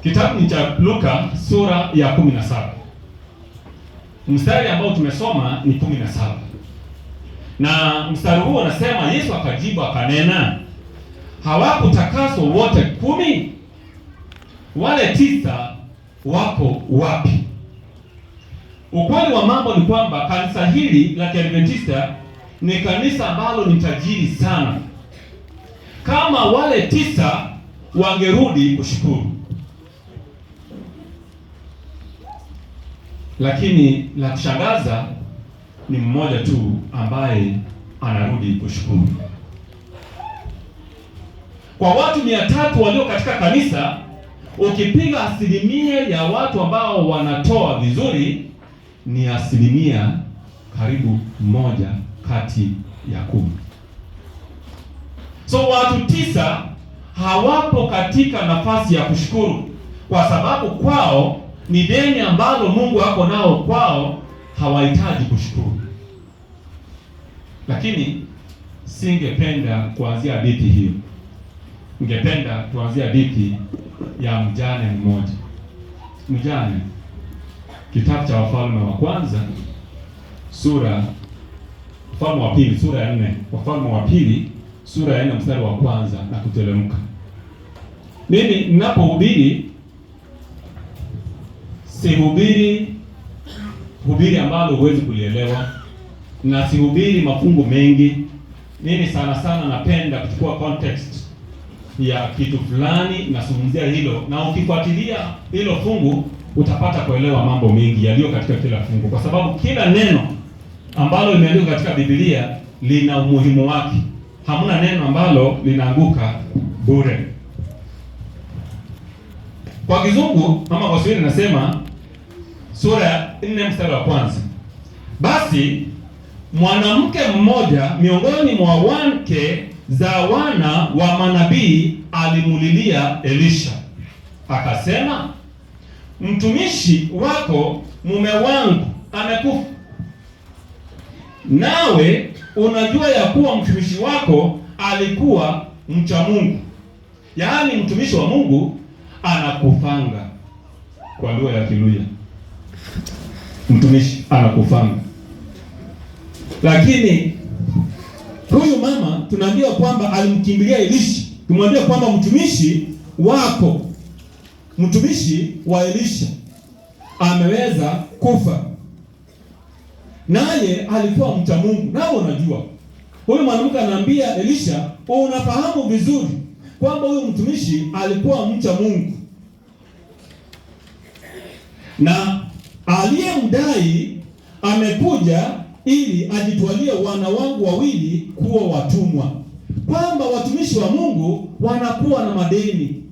Kitabu ni cha Luka sura ya 17. Mstari ambao tumesoma ni 17. Na mstari huo unasema, Yesu akajibu akanena, hawakutakaswa wote 10? Wale 9 wako wapi? Ukweli wa mambo ni kwamba kanisa hili la Kiadventista ni kanisa ambalo ni tajiri sana. Kama wale 9 wangerudi kushukuru. Lakini la kushangaza ni mmoja tu ambaye anarudi kushukuru. Kwa watu 300 walio katika kanisa, ukipiga asilimia ya watu ambao wanatoa vizuri, ni asilimia karibu 1 kati ya 10. So watu 9 hawapo katika nafasi ya kushukuru, kwa sababu kwao ni deni ambalo Mungu ako nao kwao, hawahitaji kushukuru. Lakini singependa kuanzia hadithi hiyo. Ningependa tuanzie hadithi ya mjane mmoja. Mjane, kitabu cha Wafalme wa Kwanza Wafalme wa Pili sura ya 4. Wafalme wa Pili sura ya 4 mstari wa kwanza na kuteremka. Mimi ninapohubiri sihubiri ambalo huwezi kulielewa, na sihubiri mafungu mengi. Mimi sana napenda kuchukua context ya kitu fulani, nazungumzia hilo, na ukifuatilia hilo fungu utapata kuelewa mambo mengi yaliyo katika kila fungu, kwa sababu kila neno ambalo limeandikwa katika Biblia lina umuhimu wake. Hamna neno ambalo linaanguka bure. Kwa Kizungu ama kwa Kiswahili nasema sura ya 4 mstari wa kwanza. Basi mwanamke mmoja miongoni mwa wake za wana wa manabii alimulilia Elisha, akasema, mtumishi wako mume wangu amekufa, nawe unajua ya kuwa mtumishi wako alikuwa mcha Mungu. Yaani mtumishi wa Mungu anakufanga, kwa lugha ya Kiluya. Mtumishi anakufanga. Lakini huyu mama tunaambiwa kwamba alimkimbilia Elisha. Tumwambia kwamba mtumishi wa Elisha ameweza kufa, naye alikuwa mcha Mungu. Nao unajua, huyu mwanamke anaambia Elisha, unafahamu vizuri kwamba huyu mtumishi alikuwa mcha Mungu, na aliyemdai amekuja ili ajitwalie wana wangu 2 kuwa watumwa. Kwamba watumishi wa Mungu wanakuwa na madeni.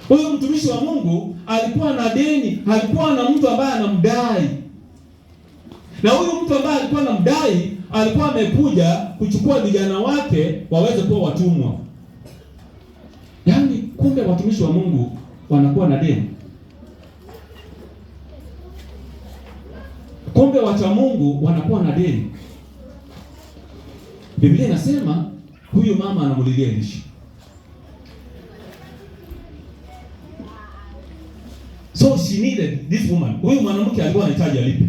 Huyu mtumishi wa Mungu alikuwa na deni, alikuwa na mtu ambaye anamdai, na huyu mtu ambaye alikuwa anamdai alikuwa amekuja kuchukua vijana wake waweze kuwa watumwa. Yaani kumbe watumishi wa Mungu wanakuwa na deni. Kumbe wacha Mungu wanakuwa na deni. Biblia inasema huyu mama anamulilia Elisha. So she needed this woman. Huyu mwanamke alikuwa anahitaji alipe,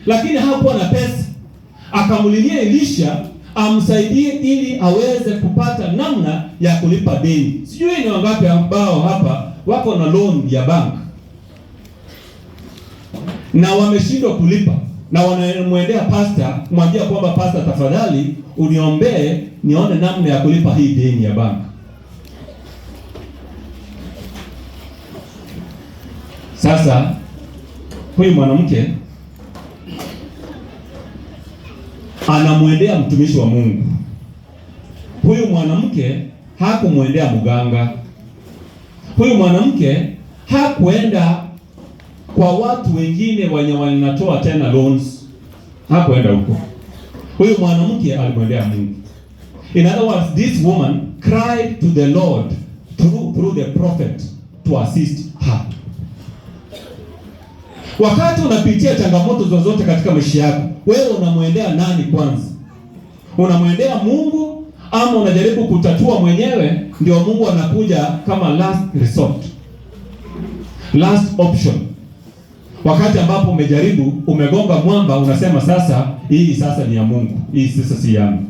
lakini hakuwa na pesa. Akamulilia Elisha amsaidie ili aweze kupata namna ya kulipa deni. Sijui ni wangapi ambao hapa wako na loan ya bank na wameshindwa kulipa, na wanamwendea pastor kumwambia kwamba pastor, tafadhali uniombee nione namna ya kulipa hii deni ya bank. Sasa huyu mwanamke anamwendea mtumishi wa Mungu. Huyu mwanamke hakumwendea mganga. Huyu mwanamke hakuenda kwa watu wengine wenye wanatoa tena loans. Hakuenda huko. Huyu mwanamke alimwendea Mungu. In other words, this woman cried to the Lord through the prophet to assist her. Wakati unapitia changamoto zozote katika maisha yako, wewe unamwendea nani kwanza? Unamwendea Mungu ama unajaribu kutatua mwenyewe, ndio Mungu anakuja kama last resort? last option. Wakati ambapo umejaribu, umegonga mwamba, unasema sasa hii sasa ni ya Mungu, hii sasa si yangu.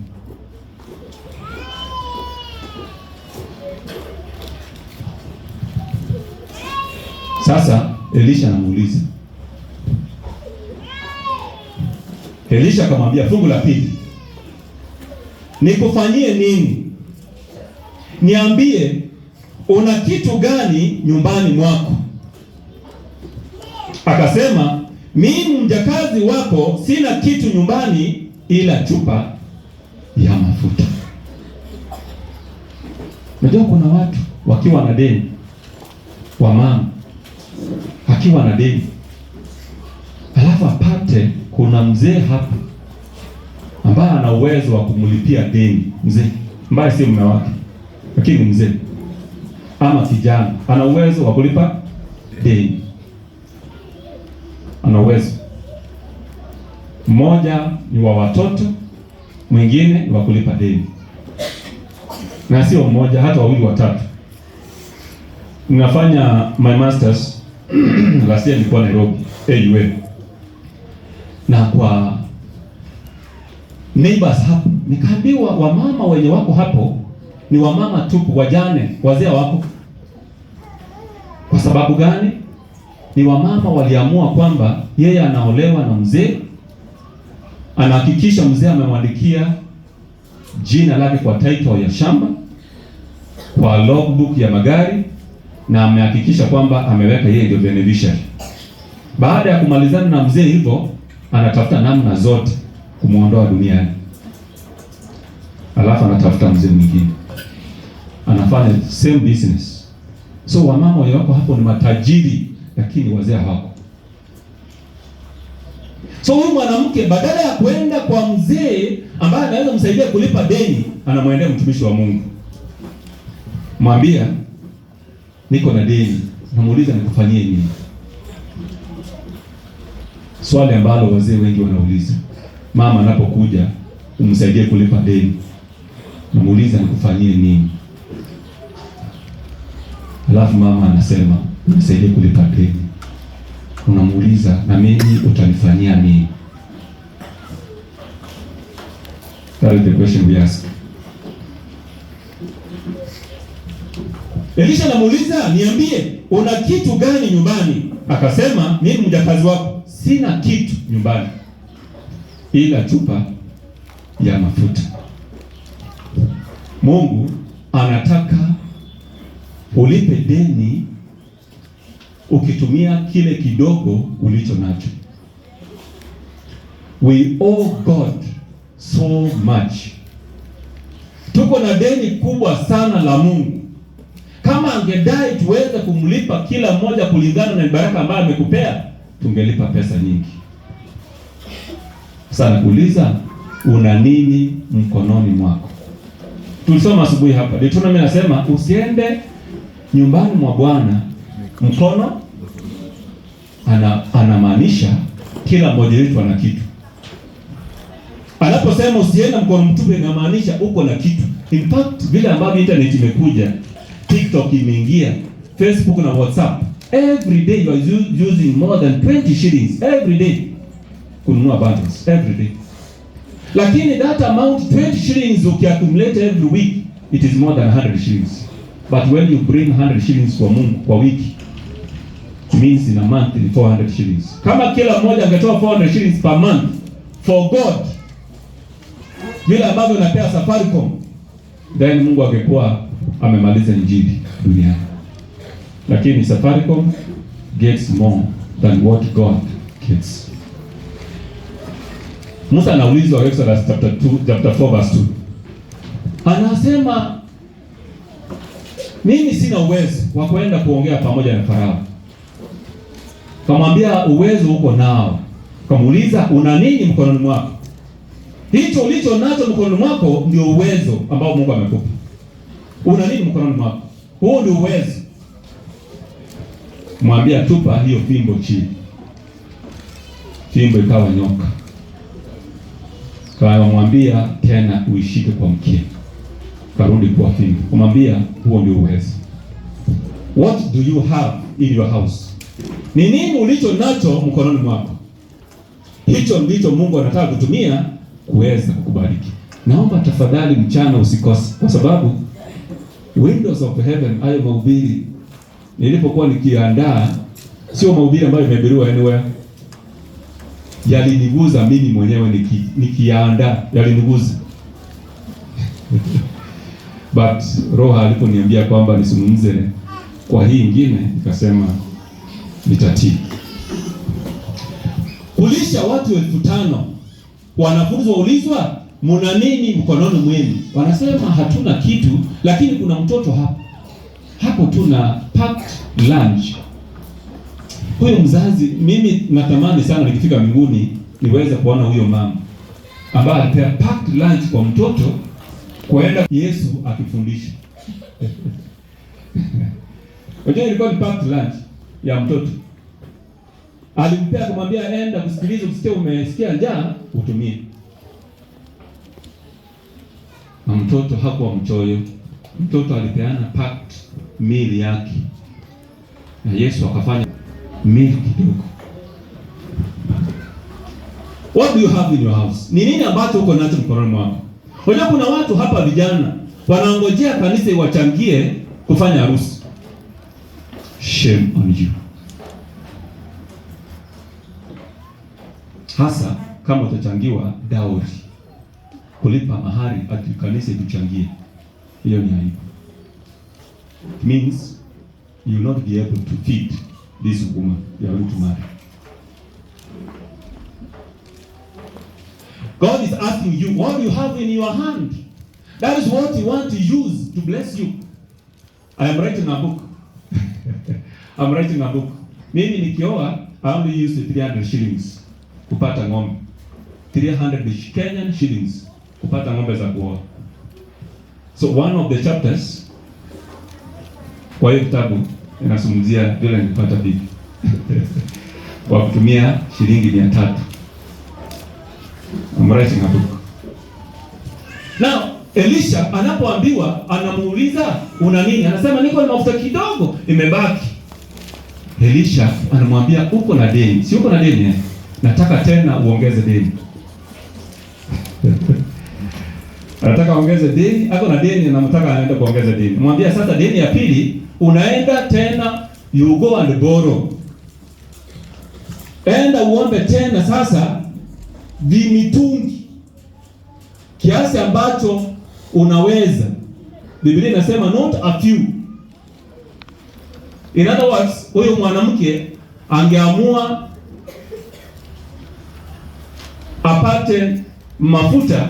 Sasa Elisha anamuuliza. Elisha akamwambia, fungu la pili, nikufanyie nini? Niambie, una kitu gani nyumbani mwako? Akasema, mimi mjakazi wako sina kitu nyumbani ila chupa ya mafuta. Unajua kuna watu wakiwa na deni, wamama akiwa na deni, alafu apate kuna mzee hapa ambaye ana uwezo wa kumlipia deni, mzee ambaye si mume wake lakini mzee ama kijana ana uwezo wa kulipa deni. Ana uwezo. Mmoja ni wa watoto, mwingine ni wa kulipa deni. Na sio mmoja, hata wawili watatu. Ninafanya my masters last year nilikuwa Nairobi, AUA. Na kwa neighbors hapo, nikaambiwa wamama wenye wako hapo ni wamama tupu, wajane, wazee wako. Kwa sababu gani? Ni wamama waliamua kwamba yeye anaolewa na mzee, anahakikisha mzee amemwandikia jina lake kwa title ya shamba, kwa logbook ya magari, na amehakikisha kwamba ameweka yeye ndio beneficiary. Baada ya kumalizana na mzee hivyo, anatafuta namna zote kumuondoa duniani. Alafu anatafuta mzee mwingine, anafanya same business. So wamama wako hapo ni matajiri, lakini wazee hawako. So huyu mwanamke badala ya kwenda kwa mzee ambaye anaweza msaidia kulipa deni, anamwendea mtumishi wa Mungu. Mwambia, niko na deni, namuuliza nikufanyie nini? Swali ambalo wazee wengi wanauliza. Mama anapokuja umsaidie kulipa deni, namuuliza nikufanyie nini? Alafu mama anasema, nisaidie kulipa deni. Unamuuliza, na mimi utanifanyia nini? That is the question we ask. Elisha anamuuliza, niambie, una kitu gani nyumbani? Akasema, mimi mjakazi wako sina kitu nyumbani ila chupa ya mafuta. Mungu anataka ulipe deni ukitumia kile kidogo ulicho nacho. We owe God so much. Tuko na deni kubwa sana la Mungu. Kama angedai tuweze kumlipa kila mmoja kulingana na baraka ambayo amekupea, tungelipa pesa nyingi. Sasa kuuliza, una nini mkononi mwako? Tulisoma asubuhi hapa, Deuteronomy nasema usiende nyumbani mwa Bwana mkono. Anamaanisha kila mmoja wetu ana kitu. Anaposema usiende mkono mtupu, inamaanisha uko na kitu. In fact, vile ambavyo internet imekuja, TikTok imeingia, Facebook na WhatsApp, every day you are using more than 20 shillings every day kununua bundles every day. Lakini that amount 20 shillings ukiaccumulate every week, it is more than 100 shillings. But when you bring 100 shillings kwa Mungu kwa wiki, it means in a month ni 400 shillings. Kama kila mmoja angetoa 400 shillings per month for God, vile ambavyo unapea Safaricom, then Mungu angekuwa amemaliza injili duniani. Lakini Safaricom gets more than what God gets. Musa anaulizwa Exodus chapter 4 verse 2. Anasema, mimi sina uwezo wa kwenda kuongea pamoja na Farao. Kamwambia, uwezo uko nao. Kamuuliza, una nini mkononi mwako? Hicho ulicho nacho mkononi mwako ndio uwezo ambao Mungu amekupa. Una nini mkononi mwako? Huo ndio uwezo. Mwambia, tupa hiyo fimbo chini. Fimbo ikawa nyoka. Kamwambia tena uishike kwa mkia. Karudi kwa fimbo. Kumwambia, huo ndio uwezo. What do you have in your house? Ni nini ulicho nacho mkononi mwako? Hicho ndicho Mungu anataka kutumia kuweza kukubariki. Naomba tafadhali mchana usikose, kwa sababu Windows of Heaven, hayo mahubiri nilipokuwa nikiandaa, sio mahubiri ambayo imehubiriwa anywhere. Yaliniguza mimi mwenyewe nikiandaa, yaliniguza. But Roho aliponiambia kwamba nisungumze kwa hii ingine, nikasema nitatii. Kulisha watu 5,000. Wanafunzi waulizwa, muna nini mkononi mwenu? Wanasema hatuna kitu, lakini kuna mtoto hapo tuna packed lunch. Huyo mzazi, mimi natamani sana nikifika mbinguni niweze kuona huyo mama ambaye alipea packed lunch kwa mtoto kuenda Yesu akifundisha. Unajua ilikuwa ni packed lunch ya mtoto. Alimpea kumwambia enda kusikiliza, usikie umesikia njaa utumie. Na mtoto hakuwa mchoyo. Mtoto alipeana packed meal yake. Na Yesu akafanya meal kidogo. What do you have in your house? Ni nini ambacho uko nacho mkononi mwako? Unajua kuna watu hapa vijana wanangojea kanisa iwachangie kufanya harusi. Shame on you. Hasa kama utachangiwa dowry, kulipa mahari ati kanisa ituchangie. Hiyo ni aibu. It means you will not be able to feed this woman you are going to marry. God is asking you, what do you have in your hand? That is what you want to use to bless you. I am writing a book. I'm writing a book. Mimi nikioa, I only use 300 shillings kupata ng'ombe. 300 Kenyan shillings kupata ng'ombe za kuoa. So one of the chapters kwa hiyo kitabu inazungumzia vile nilipata bibi kwa kutumia shilingi 300. I'm writing a book. Now, Elisha anapoambiwa, anamuuliza una nini? Anasema niko na mafuta kidogo imebaki. Elisha anamwambia uko na deni. Si uko na deni? Nataka tena uongeze deni. Anataka ongeze deni, ako na deni, anamtaka aende kuongeza deni. Mwambia sasa deni ya pili unaenda tena, you go and borrow. Enda uombe tena sasa vimitungi kiasi ambacho unaweza. Biblia inasema not a few. In other words, huyo mwanamke angeamua apate mafuta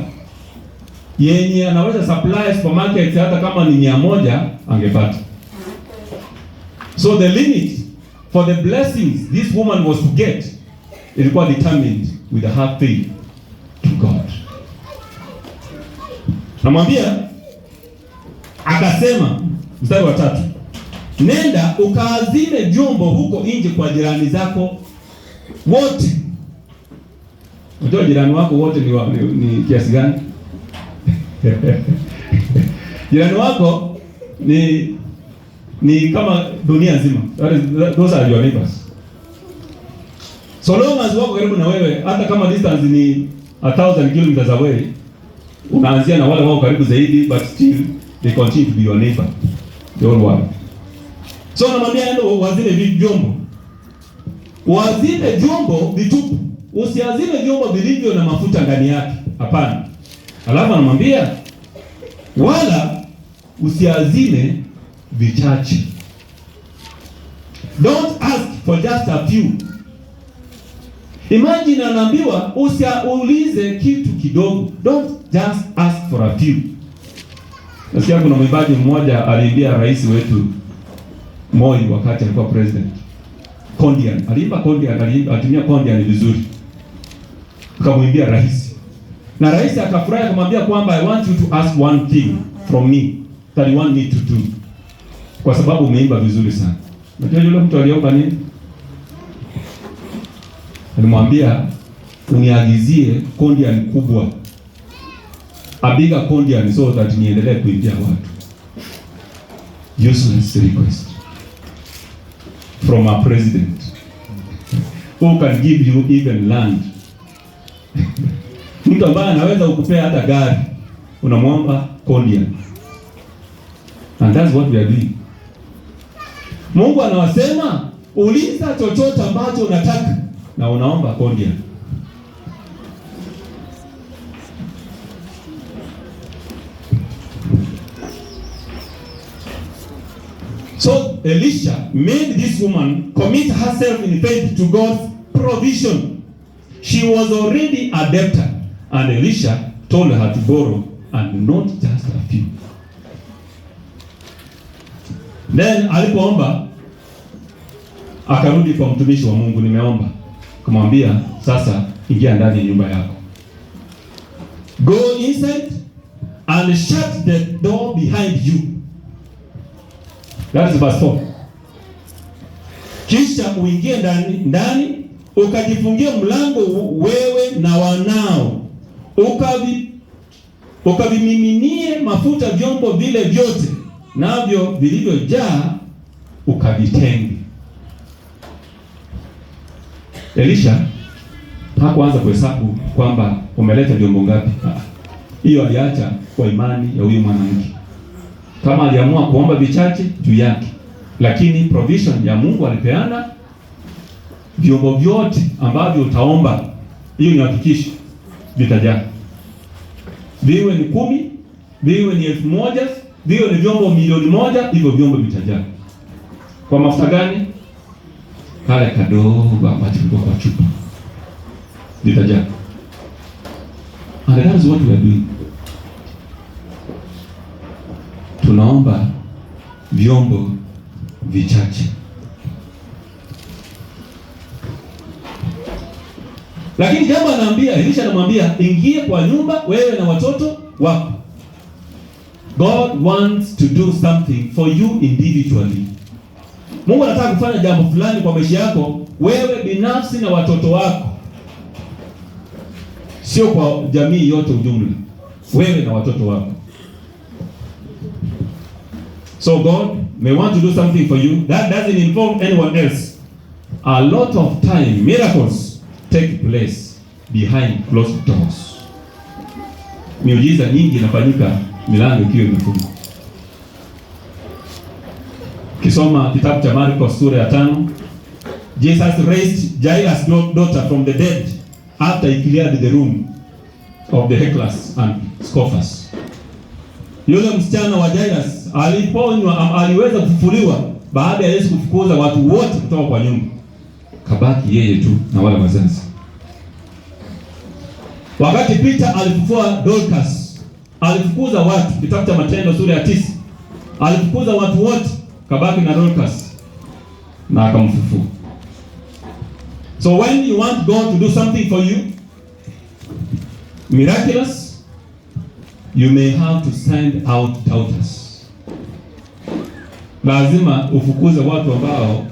yenye anaweza supply supermarket hata kama ni 100 angepata. So the limit for the blessings this woman was to get ilikuwa determined with a heart faith to God. Namwambia akasema, mstari wa 3, nenda ukaazime vyombo huko nje kwa jirani zako wote. Unajua jirani wako wote ni kiasi gani? Jirani wako ni kama dunia nzima. Those are your neighbors. So long as wako karibu na wewe, hata kama distance ni 1000 kilometers away, unaanzia na wale wako karibu zaidi, but still they continue to be your neighbor. Don't worry. So namwambia endo wazile vyombo. Wazile vyombo vitupu. Usiazime vyombo vilivyo na mafuta ndani yake. Hapana. Alafu anamwambia wala usiazime vichache. Don't ask for just a few. Imagine anaambiwa usiulize kitu kidogo. Don't just ask for a few. Nasikia kuna mwimbaji mmoja aliimbia rais wetu Moi wakati alikuwa president. Kondian. Aliimba Kondian, alitumia Kondian vizuri. Akamwimbia rais. Na rais akafurahi kumwambia kwamba I want you to ask one thing from me that you want me to do. Kwa sababu umeimba vizuri sana. Unajua yule mtu aliomba nini? Alimwambia uniagizie Kondian kubwa. A bigger Kondian so that niendelee kuimbia watu. Useless request. from a president who can give you even land. Mtu ambaye anaweza kukupea hata gari, unamwomba kondia. And that's what we are doing. Mungu anawasema uliza chochote ambacho unataka na unaomba kondia. So Elisha made this woman commit herself in faith to God's provision. She was already a debtor, and Elisha told her to borrow, and not just a few. Then alipoomba akarudi kwa mtumishi wa Mungu, nimeomba, kumwambia sasa ingia ndani ya nyumba yako. Go inside and shut the door behind you. That is verse 4. Kisha uingie ndani ukajifungia mlango wewe na wanao, ukavimiminie mafuta vyombo vile vyote, navyo vilivyojaa ukavitenge. Elisha hakuanza kuhesabu kwamba umeleta vyombo ngapi. Hiyo aliacha kwa imani ya huyu mwanamke. Kama aliamua kuomba vichache juu yake, lakini provision ya Mungu alipeana vyombo vyote ambavyo utaomba, hiyo ni hakikisho vitajaa. Viwe ni 10, viwe ni 1000, viwe ni vyombo milioni 1, hivyo vyombo vitajaa. Kwa mafuta gani? Kale kadogo ambacho kiko kwa chupa vitajaa. And that is what we are doing. Tunaomba vyombo vichache. Lakini jambo anaambia Elisha, anamwambia ingie kwa nyumba wewe na watoto wako. God wants to do something for you individually. Mungu anataka kufanya jambo fulani kwa maisha yako wewe binafsi na watoto wako. Sio kwa jamii yote ujumla. Wewe na watoto wako. So God may want to do something for you that doesn't involve anyone else. A lot of time miracles take place behind closed doors. Miujiza nyingi inafanyika milango ikiwa imefungwa. Kisoma kitabu cha Marko sura ya 5, Jesus raised Jairus' daughter from the dead after he cleared the room of the hecklers and scoffers. Yule msichana wa Jairus aliponywa, aliweza kufufuliwa baada ya Yesu kufukuza watu wote kutoka kwa nyumba. Kabaki yeye tu na wale wazazi. Wakati Peter alifufua Dorcas, alifukuza watu, kitabu cha Matendo sura ya 9. Alifukuza watu wote, kabaki na Dorcas na akamfufua. So when you want God to do something for you, miraculous, you may have to send out doubters. Lazima ufukuze watu ambao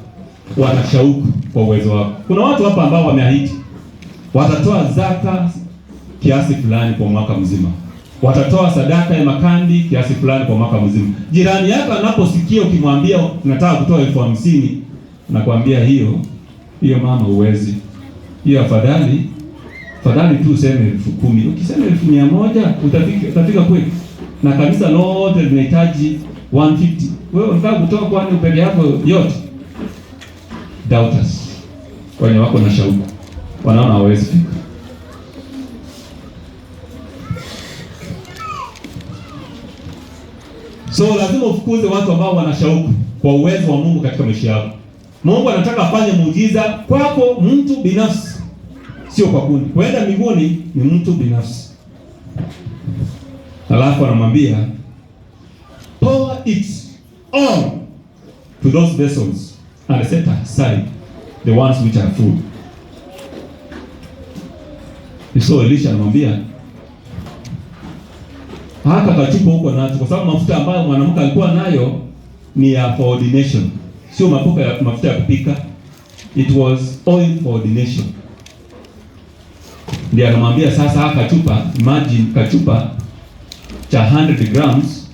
wana shauku kwa uwezo wako. Kuna watu hapa ambao wameahidi watatoa zaka kiasi fulani kwa mwaka mzima. Watatoa sadaka ya makandi kiasi fulani kwa mwaka mzima. Jirani yako anaposikia ukimwambia unataka kutoa 50,000, nakwambia hiyo mama uwezi. Hiyo afadhali tu useme 10,000. Ukisema 100,000 utafika kweli. Na kanisa lote linahitaji 150. Wewe unataka kutoa kwani upende yako yote? Doubters. Wenye wako na shauku. Wanaona hawezi fika. So lazima ufukuze watu ambao wana shauku kwa uwezo wa Mungu katika maisha yako. Mungu anataka afanye muujiza kwako mtu binafsi, sio kwa kundi. Kwenda mbinguni ni mtu binafsi. Alafu anamwambia pour it all to those vessels and set aside the ones which are full. So Elisha anamwambia haka kachupa huko nacho, kwa sababu mafuta ambayo mwanamke alikuwa nayo ni ya for ordination, sio mafuta ya kupika. It was oil for ordination. Ndiye anamwambia sasa haka chupa, imagine kachupa cha 100 grams,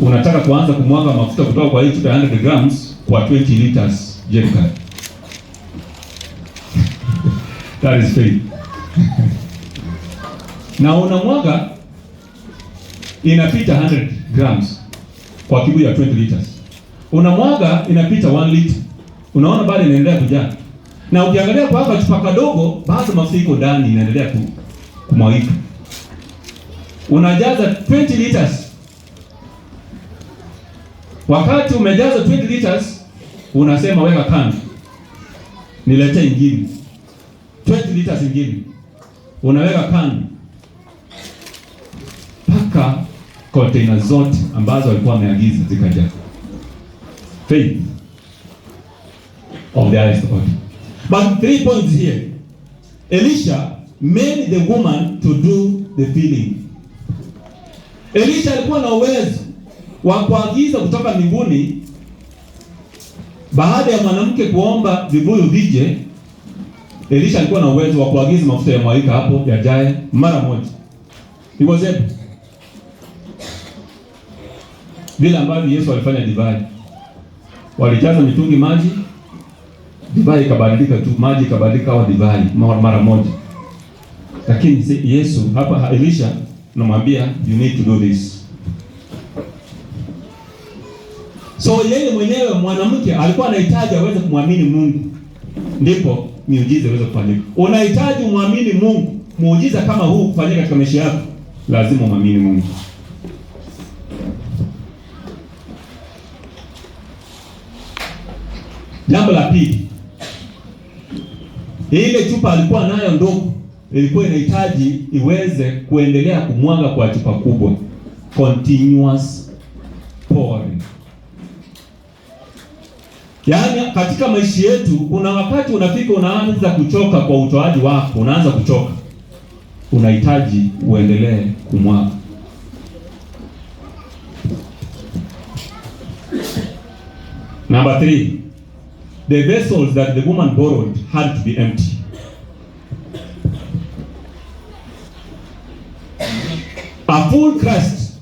unataka kuanza kumwaga mafuta kutoka kwa hii chupa ya 100 grams kwa 20 liters jerrycan. That is faith. Na unamwaga inapita 100 grams kwa kibuyu ya 20 liters. Unamwaga inapita 1 liter. Unaona bado inaendelea kujaa. Na ukiangalia kwa hapa chupa kadogo, bado mafuta iko ndani inaendelea kumwagika. Unajaza 20 liters. Wakati umejaza 20 liters, unasema weka kando. Niletee ingine. 20 liters ingine. Unaweka kando. Paka container zote ambazo walikuwa wameagiza zikajaa. Faith of the highest order. But 3 points here. Elisha made the woman to do the filling. Elisha alikuwa na uwezo wa kuagiza kutoka mbinguni. Baada ya mwanamke kuomba vibuyu vije, Elisha alikuwa na uwezo wa kuagiza mafuta ya mwagika hapo yajae mara moja. He was able. Vile ambavyo Yesu alifanya divai. Walijaza mitungi maji, divai ikabadilika tu, maji ikabadilika au divai mara moja. Lakini Yesu hapa Elisha namwambia you need to do this. So yeye mwenyewe mwanamke alikuwa anahitaji aweze kumwamini Mungu. Ndipo miujiza iweze kufanyika. Unahitaji muamini Mungu. Muujiza kama huu kufanyika katika maisha yako, lazima muamini Mungu. Jambo la pili. Ile chupa alikuwa nayo ndogo, ilikuwa inahitaji iweze kuendelea kumwaga kwa chupa kubwa. Continuous pouring. Yaani katika maisha yetu kuna wakati unafika unaanza kuchoka kwa utoaji wako, unaanza kuchoka. Unahitaji uendelee kumwaga. Number 3. The vessels that the woman borrowed had to be empty. A full Christ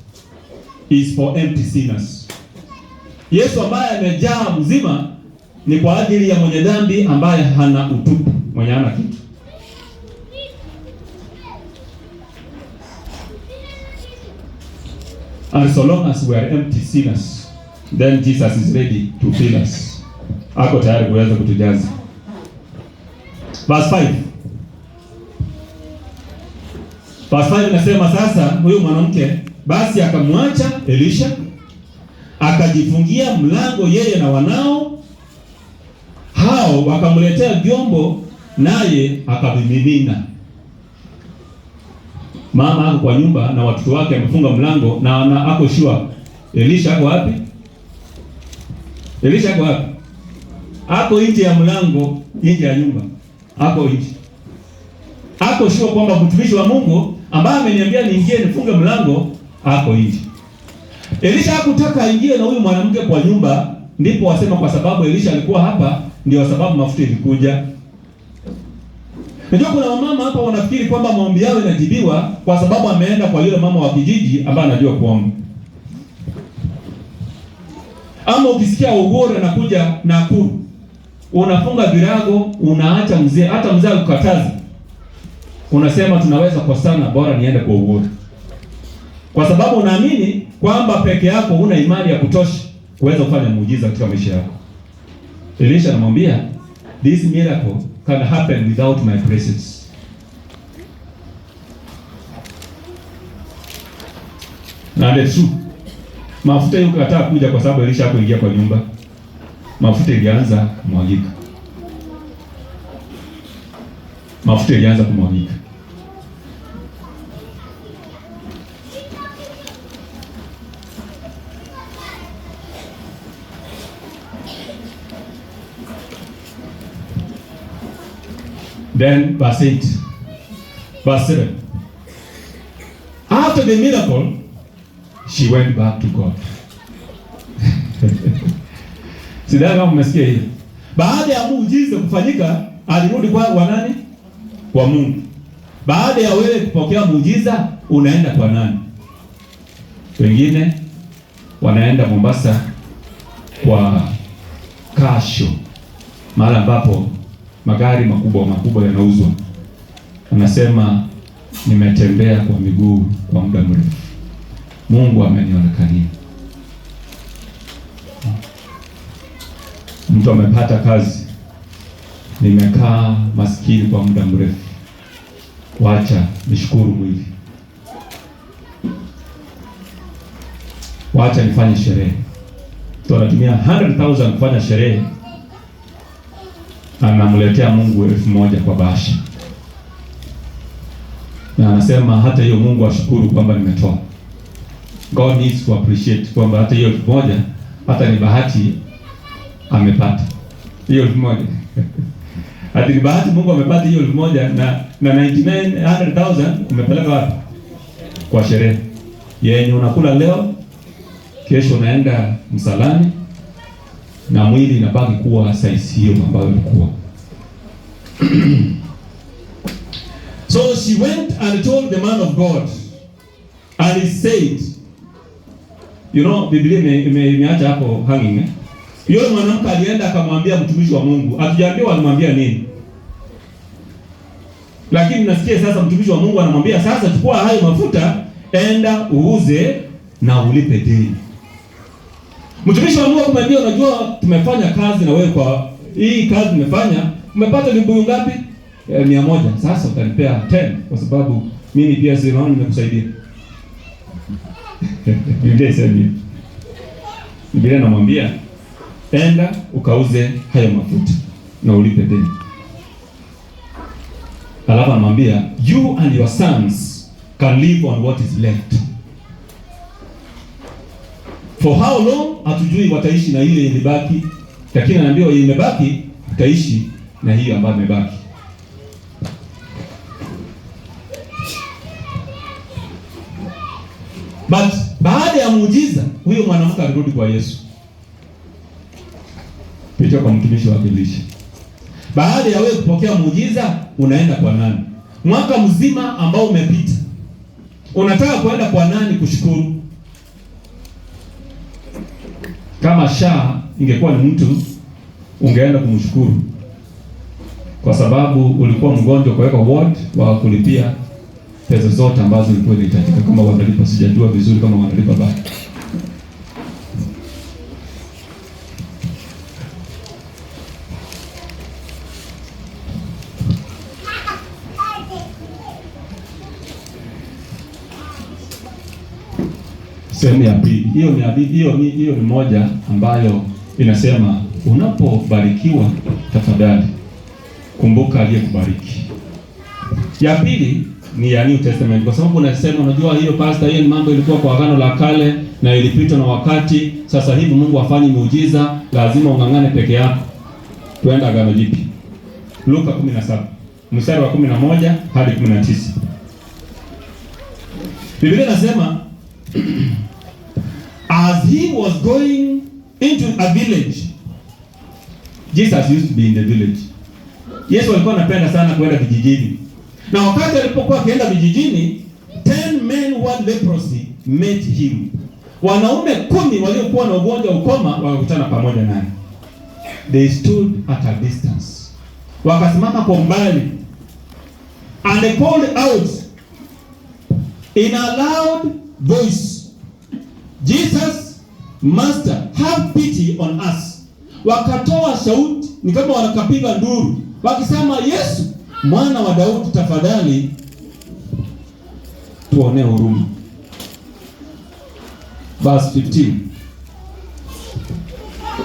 is for empty sinners. Yesu ambaye amejaa mzima ni kwa ajili ya mwenye dhambi ambaye hana utupu, mwenye hana kitu. And so long as we are empty sinners, then Jesus is ready to fill us. Ako tayari kuweza kutujaza. Verse 5. Verse 5 inasema sasa huyu mwanamke basi akamwacha Elisha, akajifungia mlango yeye na wanao. Hao wakamletea vyombo naye akavimimina. Mama ako kwa nyumba na watoto wake amefunga mlango na ako shua. Elisha ako wapi? Elisha ako wapi? Ako nje ya mlango, nje ya nyumba. Ako nje. Ako shua kwamba mtumishi wa Mungu ambaye ameniambia niingie nifunge mlango ako nje. Elisha hakutaka aingie na huyu mwanamke kwa nyumba, ndipo wasema kwa sababu Elisha alikuwa hapa ndio sababu mafuta ilikuja. Unajua kuna mama hapa wanafikiri kwamba maombi yao yanajibiwa kwa sababu ameenda kwa yule mama wa kijiji ambaye anajua kuomba. Ama ukisikia ugore anakuja Nakuru, unafunga virago, unaacha mzee, hata mzee akukataza. Unasema tunaweza kwa sana, bora niende kwa ugore. Kwa sababu unaamini kwamba peke yako huna imani ya kutosha kuweza kufanya muujiza katika maisha yako. Elisha anamwambia this miracle can happen without my presence. Na the truth, mafuta yukataa kuja kwa sababu Elisha hakuingia kwa nyumba. Mafuta ilianza kumwagika. Mafuta ilianza kumwagika. Then verse 8, verse 7. After the miracle, she went back to God. Sidhani kama mmesikia hili. Baada ya muujiza kufanyika, alirudi kwa nani? Kwa Mungu. Baada ya wewe kupokea muujiza, unaenda kwa nani? Wengine wanaenda Mombasa kwa Kasho. mahali ambapo magari makubwa yanauzwa. Anasema nimetembea kwa miguu kwa muda mrefu, Mungu amenionekania. Mtu amepata kazi, nimekaa maskini kwa muda mrefu, wacha nishukuru mwili, wacha nifanye sherehe. Tunatumia 100,000 kufanya sherehe, anamletea Mungu 1,000 kwa bahasha, na anasema hata hiyo Mungu ashukuru kwamba nimetoa. God needs to appreciate kwamba hata hiyo 1,000 hata ni bahati amepata hiyo 1,000. Hata ni bahati Mungu amepata hiyo 1,000, na 99,100,000 umepeleka wapi? Kwa sherehe yenye unakula leo, kesho unaenda msalani, na mwili inabaki kuwa size hiyo ambayo ilikuwa. So she went and told the man of God, and he said, you know, Biblia imeacha hapo hanging. Yule mwanamke alienda akamwambia mtumishi wa Mungu. Hatujaambiwa alimwambia nini, lakini nasikia sasa mtumishi wa Mungu anamwambia sasa, chukua hayo mafuta, enda uuze na ulipe deni. Mtumishi wa Mungu akamwambia, unajua tumefanya kazi na wewe, kwa hii kazi tumefanya, umepata vibuyu ngapi? 100. Sasa utanipea 10 kwa sababu mimi pia sinaona nimekusaidia. Biblia inamwambia enda ukauze hayo mafuta na ulipe deni. Alafu anamwambia you and your sons can live on what is left. For how long hatujui, wataishi na ile ilibaki, lakini anaambiwa ile imebaki utaishi na hiyo ambayo imebaki. But baada ya muujiza, huyo mwanamke alirudi kwa Yesu. Picha kwa mtumishi wa Elisha. Baada ya wewe kupokea muujiza, unaenda kwa nani? Mwaka mzima ambao umepita, unataka kwenda kwa nani kushukuru? Kama Shaa ingekuwa ni mtu, ungeenda kumshukuru kwa sababu ulikuwa mgonjwa, kuweka ward wa kulipia pesa zote ambazo ilikuwa inahitajika. Kama wanalipa, sijajua vizuri kama wanalipa bado. Sehemu ya pili, hiyo ni moja ambayo inasema unapobarikiwa tafadhali kumbuka aliyekubariki. Ya pili ni ya New Testament, kwa sababu unasema unajua hiyo pastor, hiyo ni mambo ilikuwa kwa Agano la Kale na ilipitwa na wakati. Sasa hivi Mungu afanye muujiza, lazima ungangane peke yako. Tuenda Agano Jipya. Luka 17 mstari wa 11 hadi 19. Biblia inasema as he was going into a village, Jesus used to be in the village. Yesu alikuwa anapenda sana kwenda vijijini. Na wakati alipokuwa akienda vijijini, 10 men who had leprosy met him. Wanaume 10 waliokuwa na ugonjwa ukoma wakakutana pamoja naye. They stood at a distance. Wakasimama kwa mbali. And they called out in a loud voice, Jesus, Master, have pity on us. Wakatoa sauti ni kama wanakapiga nduru, wakisema Yesu, Mwana wa Daudi, tafadhali tuonee huruma. Verse 15.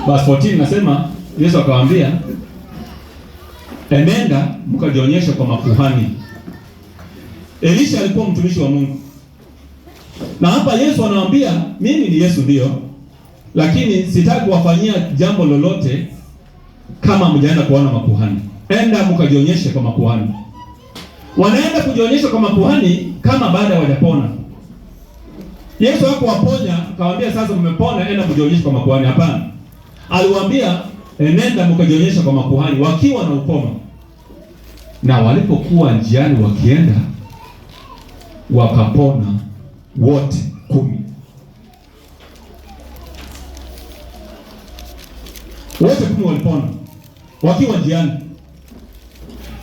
Verse 14 nasema Yesu akawaambia, enenda mkajionyesha kwa makuhani. Elisha alikuwa mtumishi wa Mungu. Na hapa Yesu anawaambia mimi ni Yesu ndio, lakini sitaki kuwafanyia jambo lolote kama mjaenda kuona makuhani. Enda mkajionyeshe kwa makuhani. Wanaenda kujionyesha kwa makuhani kama baada hawajapona. Yesu hakuwaponya akawaambia sasa mmepona enda kujionyesha kwa makuhani. Hapana. Aliwaambia nenda mkajionyesha kwa makuhani wakiwa na ukoma. Na walipokuwa njiani wakienda, wakapona wote 10. Wote 10 walipona. wakiwa njiani.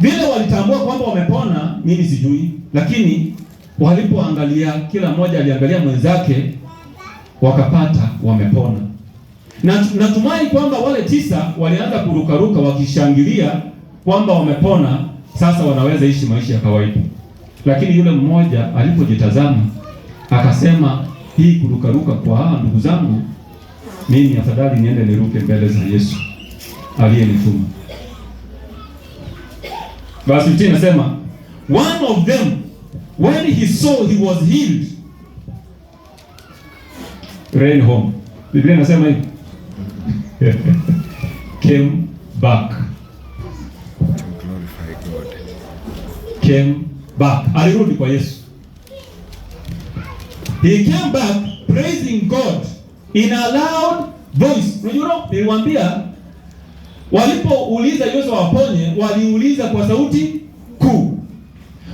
Vile walitambua kwamba wamepona, mimi sijui, lakini walipoangalia, kila mmoja aliangalia mwenzake, wakapata wamepona. Na natumai kwamba wale 9 walianza kurukaruka wakishangilia kwamba wamepona, sasa wanaweza ishi maisha ya kawaida. Lakini yule mmoja alipojitazama akasema, hii kurukaruka kwa hawa ndugu zangu, mimi afadhali niende niruke mbele za Yesu aliyenituma. Verse 15 nasema, one of them when he saw he was healed ran home. Biblia inasema hivi. Came back. Came back. Alirudi kwa Yesu. He came back praising God in a loud voice. Unajua, niliwaambia walipouliza Yesu awaponye, waliuliza kwa sauti kuu.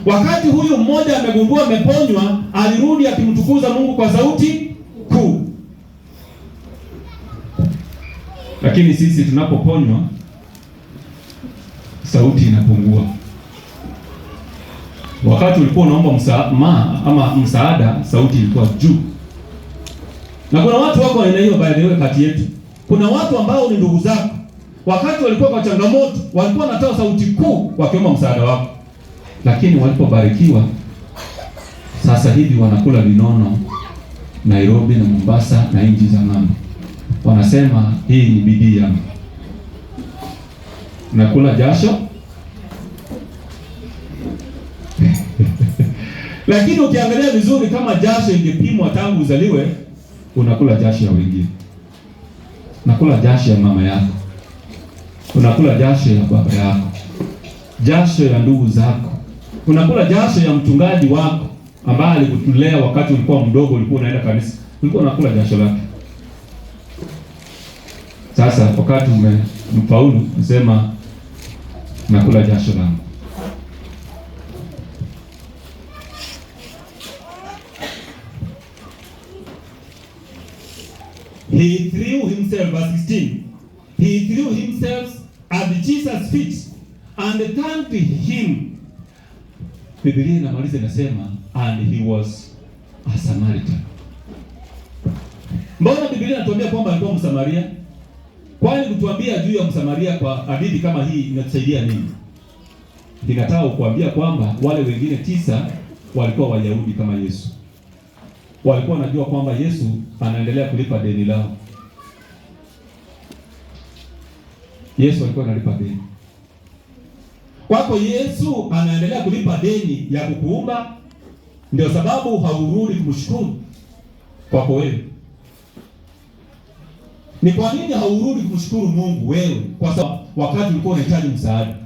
Wakati huyu mmoja amegundua ameponywa, alirudi akimtukuza Mungu kwa sauti kuu. Lakini sisi tunapoponywa, sauti inapungua. Wakati ulikuwa unaomba msaada, sauti ilikuwa juu. Na kuna watu wako aina hiyo by the way kati yetu. Kuna watu ambao ni ndugu zako. Wakati walikuwa kwa changamoto, walikuwa wanatoa sauti kuu wakiomba msaada wako. Lakini walipobarikiwa, sasa hivi wanakula vinono Nairobi na Mombasa na nchi za ng'ambo. Wanasema hii ni bidii yangu. Nakula jasho. Lakini ukiangalia vizuri, kama jasho ingepimwa tangu uzaliwe, unakula jasho ya wengine. Unakula jasho ya mama yako. Unakula jasho ya baba yako. Jasho ya ndugu zako. Unakula jasho ya mchungaji wako ambaye alikutulea wakati ulikuwa mdogo, ulikuwa unaenda kanisa. Ulikuwa unakula jasho lake. Sasa wakati umefaulu, unasema nakula jasho langu. He threw himself, verse 16. He threw himself at Jesus' feet and thanked him. Biblia inamaliza inasema, and he was a Samaritan. Mbona Biblia inatuambia kwamba alikuwa Msamaria? Kwani kutuambia juu ya Msamaria kwa hadithi kama hii inatusaidia nini? Ninataka kukuambia kwamba wale wengine 9 walikuwa Wayahudi kama Yesu. Walikuwa wanajua kwamba Yesu anaendelea kulipa deni lao. Yesu alikuwa analipa deni. Kwako Yesu anaendelea kulipa deni ya kukuumba, ndio sababu haurudi kumshukuru kwako wewe. Ni kwa nini haurudi kumshukuru Mungu wewe? Kwa sababu wakati ulikuwa unahitaji msaada,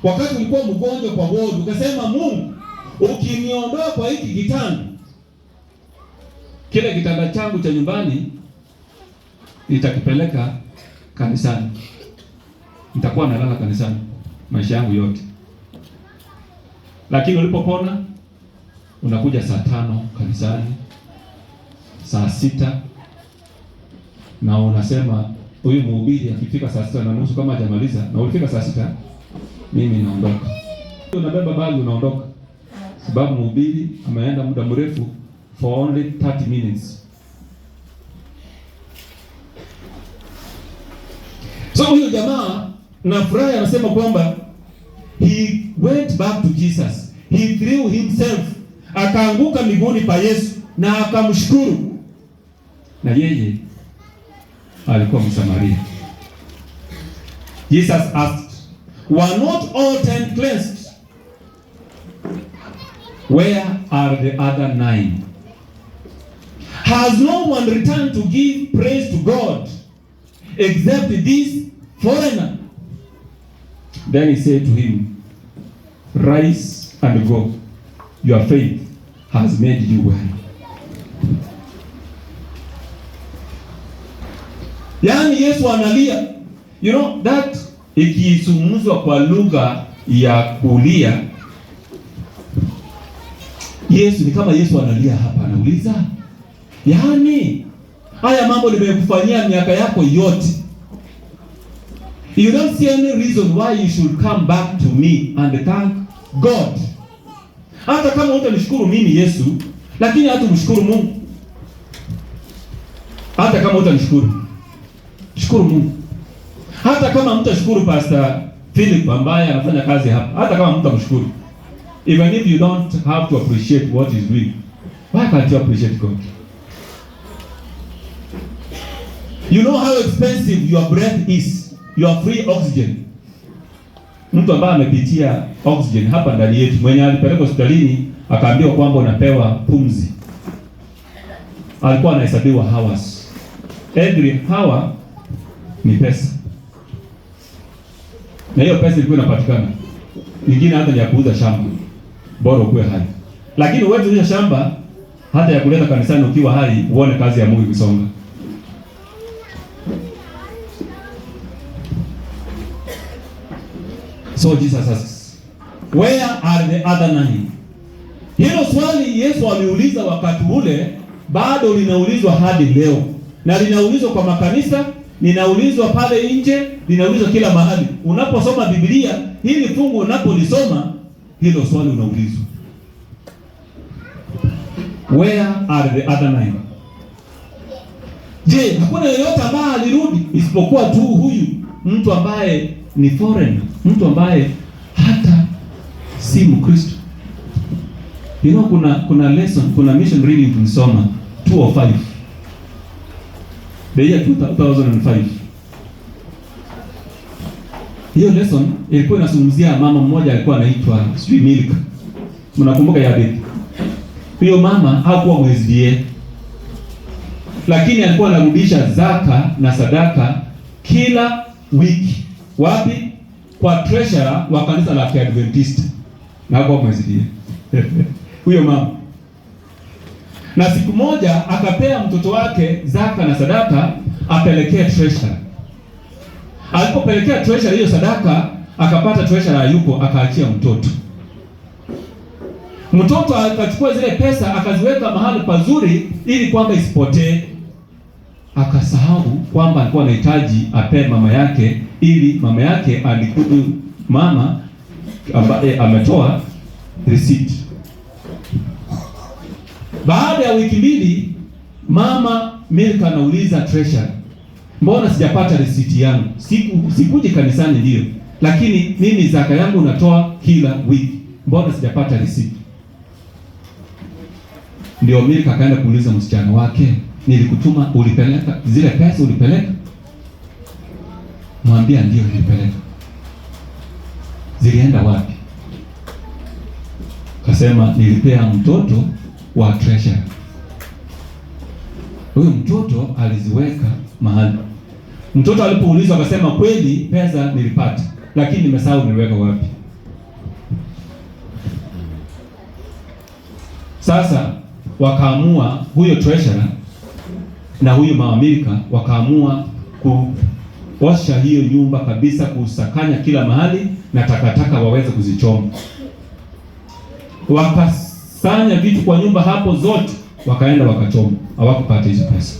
wakati ulikuwa mgonjwa kwa wodi, ukasema Mungu, ukiniondoa kwa hiki kitanda, kile kitanda changu cha nyumbani nitakipeleka kanisani. Nitakuwa nalala kanisani maisha yangu yote. Lakini ulipopona, unakuja saa 5 kanisani, saa 6, na unasema huyu mhubiri akifika saa 6:30 kama hajamaliza, na ulifika saa 6, mimi naondoka. Unabeba bagi unaondoka, sababu mhubiri ameenda muda mrefu for only 30 minutes. So huyu jamaa na furaha anasema kwamba he went back to Jesus. He threw himself, akaanguka miguuni pa Yesu na akamshukuru. Na yeye alikuwa Msamaria. Jesus asked, were not all 10 cleansed? Where are the other 9? Has no one returned to give praise to God except this foreigner? Then he said to him, rise and go. Your faith has made you well. Yaani Yesu analia. You know that ikizungumzwa kwa lugha ya kulia, Yesu ni kama Yesu analia hapa, anauliza, yaani haya mambo nimekufanyia miaka yako yote. You don't see any reason why you should come back to me and thank God. Hata kama utanishukuru mimi Yesu, lakini hata mshukuru Mungu. Hata kama utanishukuru, shukuru Mungu. Hata kama mtashukuru Pastor Philip ambaye anafanya kazi hapa, hata kama mtamshukuru, even if you don't have to appreciate what he's doing, why can't you appreciate God? You know how expensive your breath is, your free oxygen. Mtu ambaye amepitia oxygen hapa ndani yetu, mwenye alipelekwa hospitalini akaambiwa kwamba unapewa pumzi, alikuwa anahesabiwa hours. Every hour ni pesa, na hiyo pesa ilikuwa inapatikana, nyingine hata ya kuuza shamba, bora ukuwe hai. Lakini uweze kuuza shamba hata ya kuleta kanisani ukiwa hai, uone kazi ya Mungu ikisonga. So Jesus asks, where are the other 9? Hilo swali Yesu aliuliza wakati ule, bado linaulizwa hadi leo. Na linaulizwa kwa makanisa, linaulizwa pale nje, linaulizwa kila mahali. Unaposoma Biblia, hili fungu unapolisoma, hilo swali unaulizwa. Where are the other 9? Je, hakuna yeyote ambaye alirudi isipokuwa tu huyu mtu ambaye ni foreign, mtu ambaye hata si Mkristo? You know, kuna lesson, kuna mission reading tulisoma 205. The year 2005. Hiyo lesson ilikuwa inazungumzia mama mmoja alikuwa anaitwa Milka. Mnakumbuka ya hadithi? Huyo mama hakuwa Mwisraeli, lakini alikuwa anarudisha zaka na sadaka kila wiki. Wapi? Kwa treasurer wa kanisa la Adventist. Na hakuwa Mwisraeli. Huyo mama. Na siku moja akapea mtoto wake zaka na sadaka apelekee treasurer. Alipopelekea treasurer hiyo sadaka, akapata treasurer yuko, akaachia mtoto. Mtoto akachukua zile pesa akaziweka mahali pazuri ili kwamba isipotee. Akasahau kwamba alikuwa anahitaji ape mama yake, ili mama yake alikuwa mama ambaye ametoa receipt. Baada ya wiki mbili, mama Milka anauliza treasurer, mbona sijapata receipt yangu? Sikuje kanisani ndio, lakini mimi zaka yangu natoa kila wiki. Mbona sijapata receipt? Ndio Milka akaenda kuuliza msichana wake, nilikutuma, ulipeleka zile pesa, ulipeleka? Mwambia ndio nilipeleka. Zilienda wapi? Kasema nilipea mtoto wa treasurer. Huyo mtoto aliziweka mahali. Mtoto alipoulizwa akasema kweli pesa nilipata, lakini nimesahau niliweka wapi. Sasa wakaamua, huyo treasurer na huyo mama Milka wakaamua kuosha hiyo nyumba kabisa, kusakanya kila mahali na takataka waweze kuzichoma. Wakasanya vitu kwa nyumba hapo zote, wakaenda wakachoma. Hawakupata hizo pesa.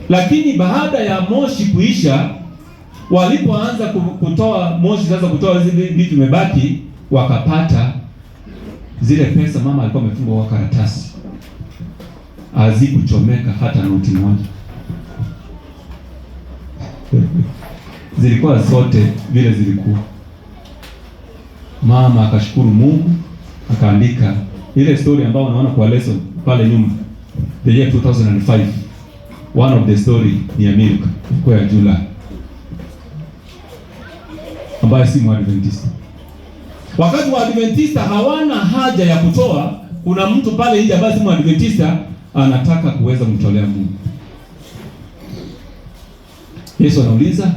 Lakini baada ya moshi kuisha, walipoanza kutoa moshi, sasa kutoa zile vitu vimebaki, wakapata zile pesa mama alikuwa amefunga kwa karatasi. Hazikuchomeka hata noti moja. Zilikuwa zote vile zilikuwa. Mama akashukuru Mungu, akaandika ile story ambayo unaona kwa lesson pale nyuma, the year 2005. One of the story ni ya Milka kwa July, ambaye si Mwadventista. Wakati wa Adventista hawana haja ya kutoa, kuna mtu pale nje ambaye si Mwadventista anataka kuweza kumtolea Mungu. Yesu anauliza,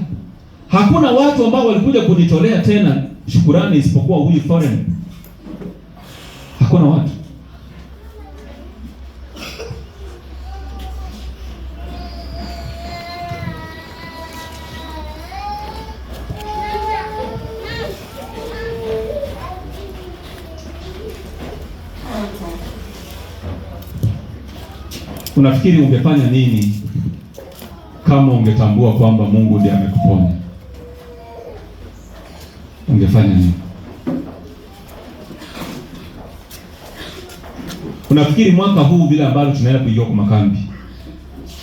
hakuna watu ambao walikuja kunitolea tena shukurani isipokuwa huyu foreign? Hakuna watu. Unafikiri ungefanya nini kama ungetambua kwamba Mungu ndiye amekuponya? ungefanya nini? Unafikiri mwaka huu vile ambavyo tunaenda kuingia kwa makambi,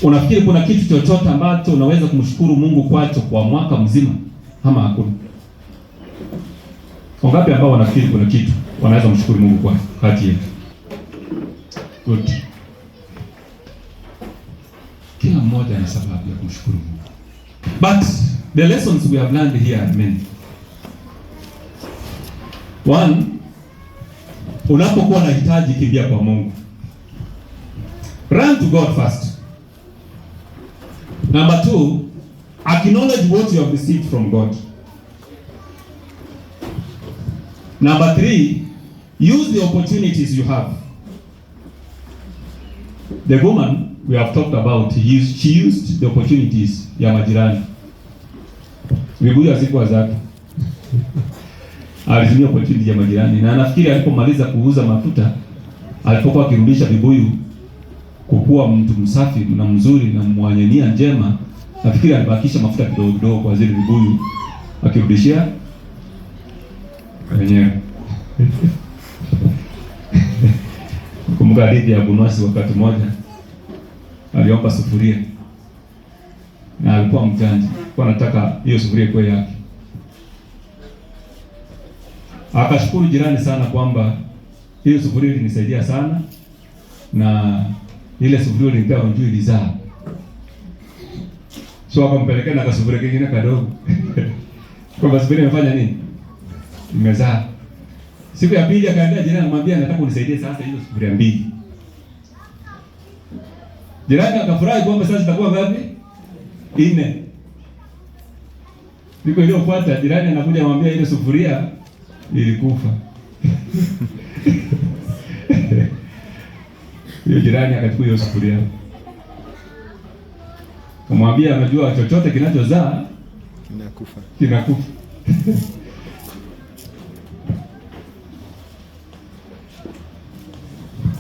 unafikiri kuna kitu chochote ambacho unaweza kumshukuru Mungu kwacho kwa mwaka mzima ama hakuna? Wangapi ambao wanafikiri kuna kitu wanaweza kumshukuru Mungu kwa kati yetu? Good. Kila mmoja ana sababu ya kumshukuru Mungu. But the lessons we have learned here are many. One, unapokuwa na hitaji, kimbia kwa Mungu. Run to God first. Number 2, acknowledge what you have received from God. Number 3, use the opportunities you have. The woman we have talked about, she used the opportunities ya majirani. Vibuyu hazikuwa zake. Alitumia opportunity ya majirani, na nafikiri alipomaliza kuuza mafuta, alipokuwa akirudisha vibuyu, kukuwa mtu msafi na mzuri na mwenye nia njema, nafikiri alibakisha mafuta kidogo kidogo kwa zile vibuyu akirudishia wenyewe. Kumbuka hadithi ya Bunwasi, wakati mmoja aliomba sufuria na alikuwa mjanja, kwa anataka hiyo sufuria kwa yake. Akashukuru jirani sana kwamba hiyo sufuria ilinisaidia sana na ile sufuria nilipewa njoo ilizaa. So akampelekea na kasufuria kingine kadogo. Kwa sufuria imefanya nini? Imezaa. Siku ya pili akaenda jirani anamwambia nataka unisaidie sasa hizo sufuria mbili. Jirani akafurahi kwamba sasa zitakuwa ngapi? 4. Siku iliyofuata jirani anakuja anamwambia ile sufuria ilikufa. Hiyo jirani akachukua hiyo sufuria. Kumwambia anajua chochote kinachozaa kinakufa.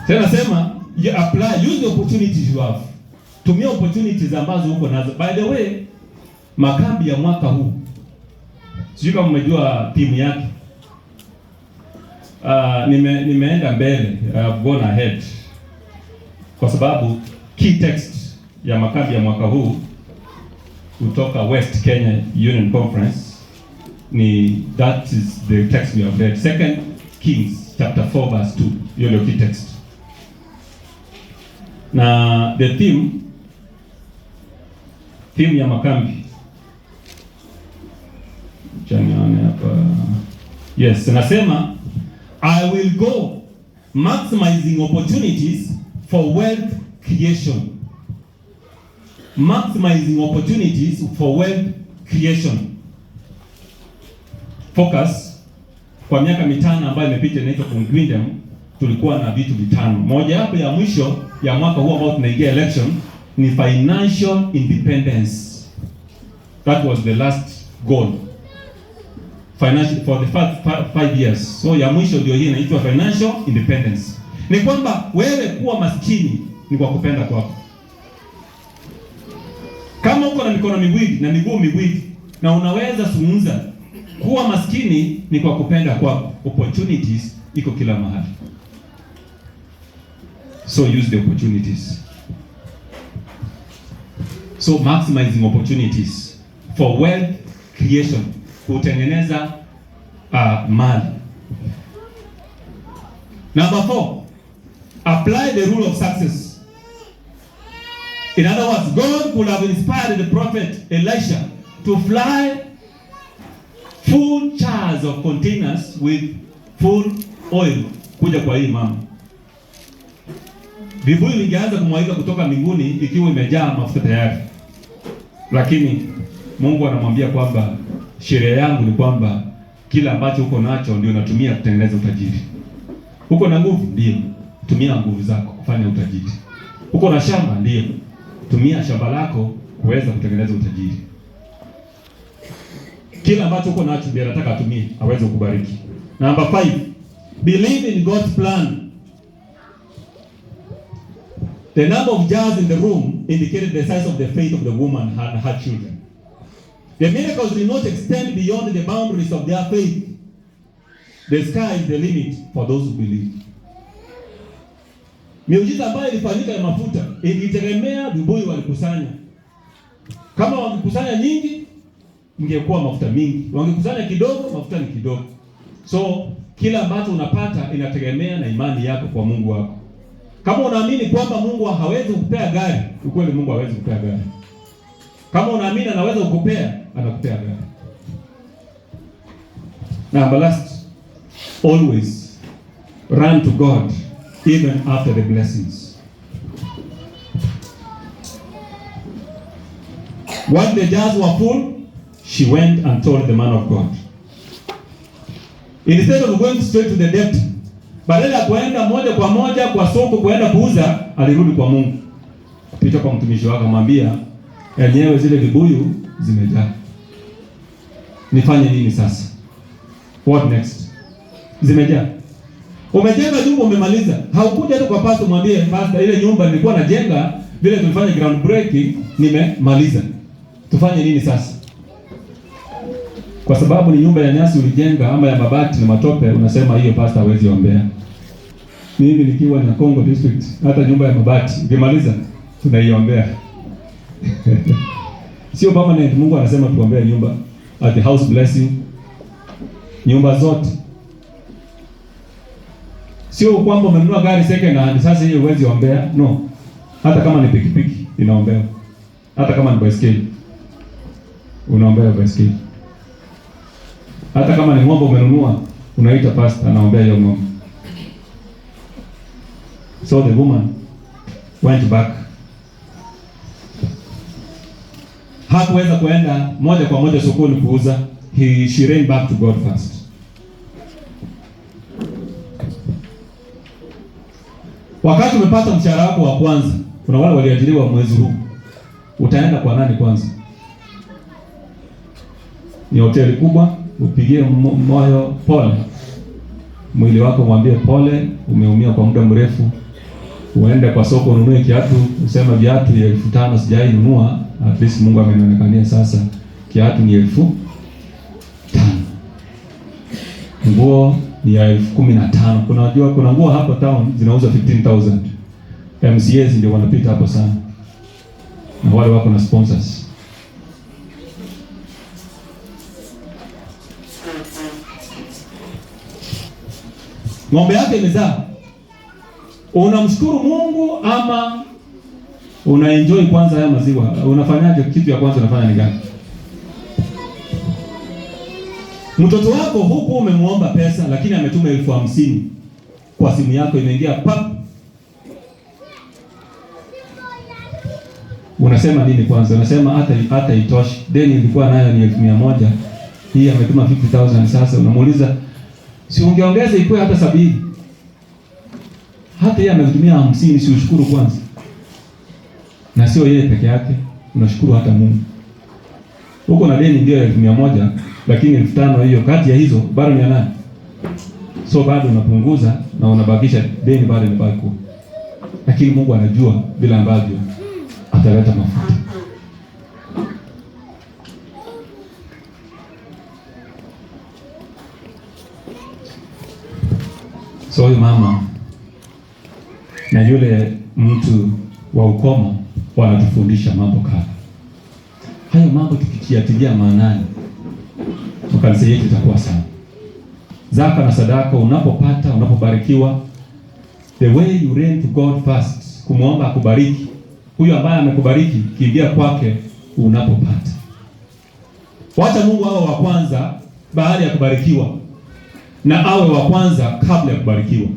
Tena sema you apply, use the opportunities you have. Tumia opportunities ambazo uko nazo. By the way, makambi ya mwaka huu, sijui kama umejua timu yake. Nimeenda mbele, I've gone ahead. Kwa sababu key text ya makambi ya mwaka huu kutoka West Kenya Union Conference ni that is the text we have read. 2 Kings chapter 4 verse 2. Hiyo ndio key text. Na the theme ya makambi, chanione hapa. Yes, nasema I will go maximizing opportunities for wealth creation. Maximizing opportunities for wealth creation. Focus kwa miaka 5 ambayo imepita inaitwa Kingdom, tulikuwa na vitu 5. Moja hapo ya mwisho ya mwaka huu ambao tunaingia election ni financial independence. That was the last goal. Financial for the first 5 years. So ya mwisho ndio hii inaitwa financial independence. Ni kwamba wewe kuwa maskini ni kwa kupenda kwako. Kama uko na mikono miwili na miguu miwili na unaweza zungumza, kuwa maskini ni kwa kupenda kwako. Opportunities iko kila mahali. So use the opportunities. So maximizing opportunities for wealth creation, kutengeneza mali. Number 4, apply the rule of success. In other words, God could have inspired the prophet Elisha to fly full jars of containers with full oil kuja kwa hii mama. Vibuyu vingeanza kumwagika kutoka mbinguni ikiwa imejaa mafuta tayari. Lakini Mungu anamwambia kwamba sheria yangu ni kwamba kila ambacho uko nacho ndio unatumia kutengeneza utajiri. Uko na nguvu, ndio tumia nguvu zako kufanya utajiri. Uko na shamba, ndio tumia shamba lako kuweza kutengeneza utajiri. Kila ambacho uko nacho ndio anataka atumie aweze kukubariki. Number 5, believe in God's plan. The number of jars in the room indicated the size of the faith of the woman and her children. The miracles did not extend beyond the boundaries of their faith. The sky is the limit for those who believe. Miujiza ambayo ilifanyika ya mafuta ilitegemea vibuyu walikusanya. Kama wangekusanya nyingi, ingekuwa mafuta mingi. Wangekusanya kidogo, mafuta ni kidogo. So kila ambacho unapata inategemea na imani yako kwa Mungu wako. Kama unaamini kwamba Mungu hawezi kukupea gari, ukweli Mungu hawezi kukupea gari. Kama unaamini anaweza kukupea, anakupea gari. Number last, always run to God even after the blessings. When the jars were full, she went and told the man of God. Instead of going straight to the debt, badala ya kuenda moja kwa moja kwa soko kuenda kuuza, alirudi kwa Mungu. Kupita kwa mtumishi wake akamwambia, enyewe zile vibuyu zimejaa. Nifanye nini sasa? What next? Zimejaa. Umejenga nyumba umemaliza. Haukuja hata kwa pastor mwambie, pastor, ile nyumba nilikuwa najenga vile tulifanya ground breaking, nimemaliza. Tufanye nini sasa? Kwa sababu ni nyumba ya nyasi ulijenga ama ya mabati na matope, unasema hiyo pastor hawezi ombea. Mimi nikiwa na Kongo district, hata nyumba ya mabati ukimaliza tunaiombea. Sio permanent. Mungu anasema tuombee nyumba at the house blessing, nyumba zote. Sio kwamba umenunua gari second hand sasa hiyo huwezi ombea. No. Hata kama ni pikipiki inaombewa. Hata kama ni baiskeli unaombea baiskeli. Hata kama ni ng'ombe umenunua, unaita pastor anaombea hiyo ng'ombe. So the woman went back. Hakuweza kuenda moja kwa moja sokoni kuuza. She ran back to God first. Wakati umepata mshahara wako wa kwanza, kuna wale waliajiriwa mwezi huu, utaenda kwa nani kwanza? Ni hoteli kubwa, upigie moyo pole. Mwili wako mwambie pole, umeumia kwa muda mrefu. Uende kwa soko ununue kiatu, usema viatu ya 1500 sijai nunua, at least Mungu amenionekania sasa. Kiatu ni 1500. Nguo ni ya 15,000. Kuna nguo hapo town zinauza 15,000. MCAs ndio wanapita hapo sana. Na wale wako na sponsors. Ng'ombe yake imezaa. Unamshukuru Mungu ama unaenjoy kwanza haya maziwa? Unafanyaje? Kitu ya kwanza unafanya ni gani? Mtoto wako huku umemuomba pesa lakini ametuma 50,000 kwa simu yako, imeingia pap. Unasema nini kwanza? Unasema hata itoshi. Deni ilikuwa nayo ni 100,000. Hii ametuma 50,000 sasa. Unamuuliza, si ungeongeza ikuwe hata 70? Hata yeye ametumia 50, si ushukuru kwanza? Na sio yeye peke yake, unashukuru hata Mungu. Huko na deni ndio 100,000, lakini 5,000 hiyo kati ya hizo bado ni 8. So bado unapunguza na unabakisha deni bado inabaki. Lakini Mungu anajua bila ambavyo ataleta mafuta. So huyu mama na yule mtu wa ukomo wanatufundisha mambo kadha. Hayo mambo tukiatilia maanani, kanisa yetu itakuwa sawa. Zaka na sadaka unapopata, unapobarikiwa, the way you run to God first, kumuomba akubariki. Huyo ambaye amekubariki, kimbia kwake unapopata. Wacha Mungu awe wa kwanza baada ya kubarikiwa, na awe wa kwanza kabla ya kubarikiwa.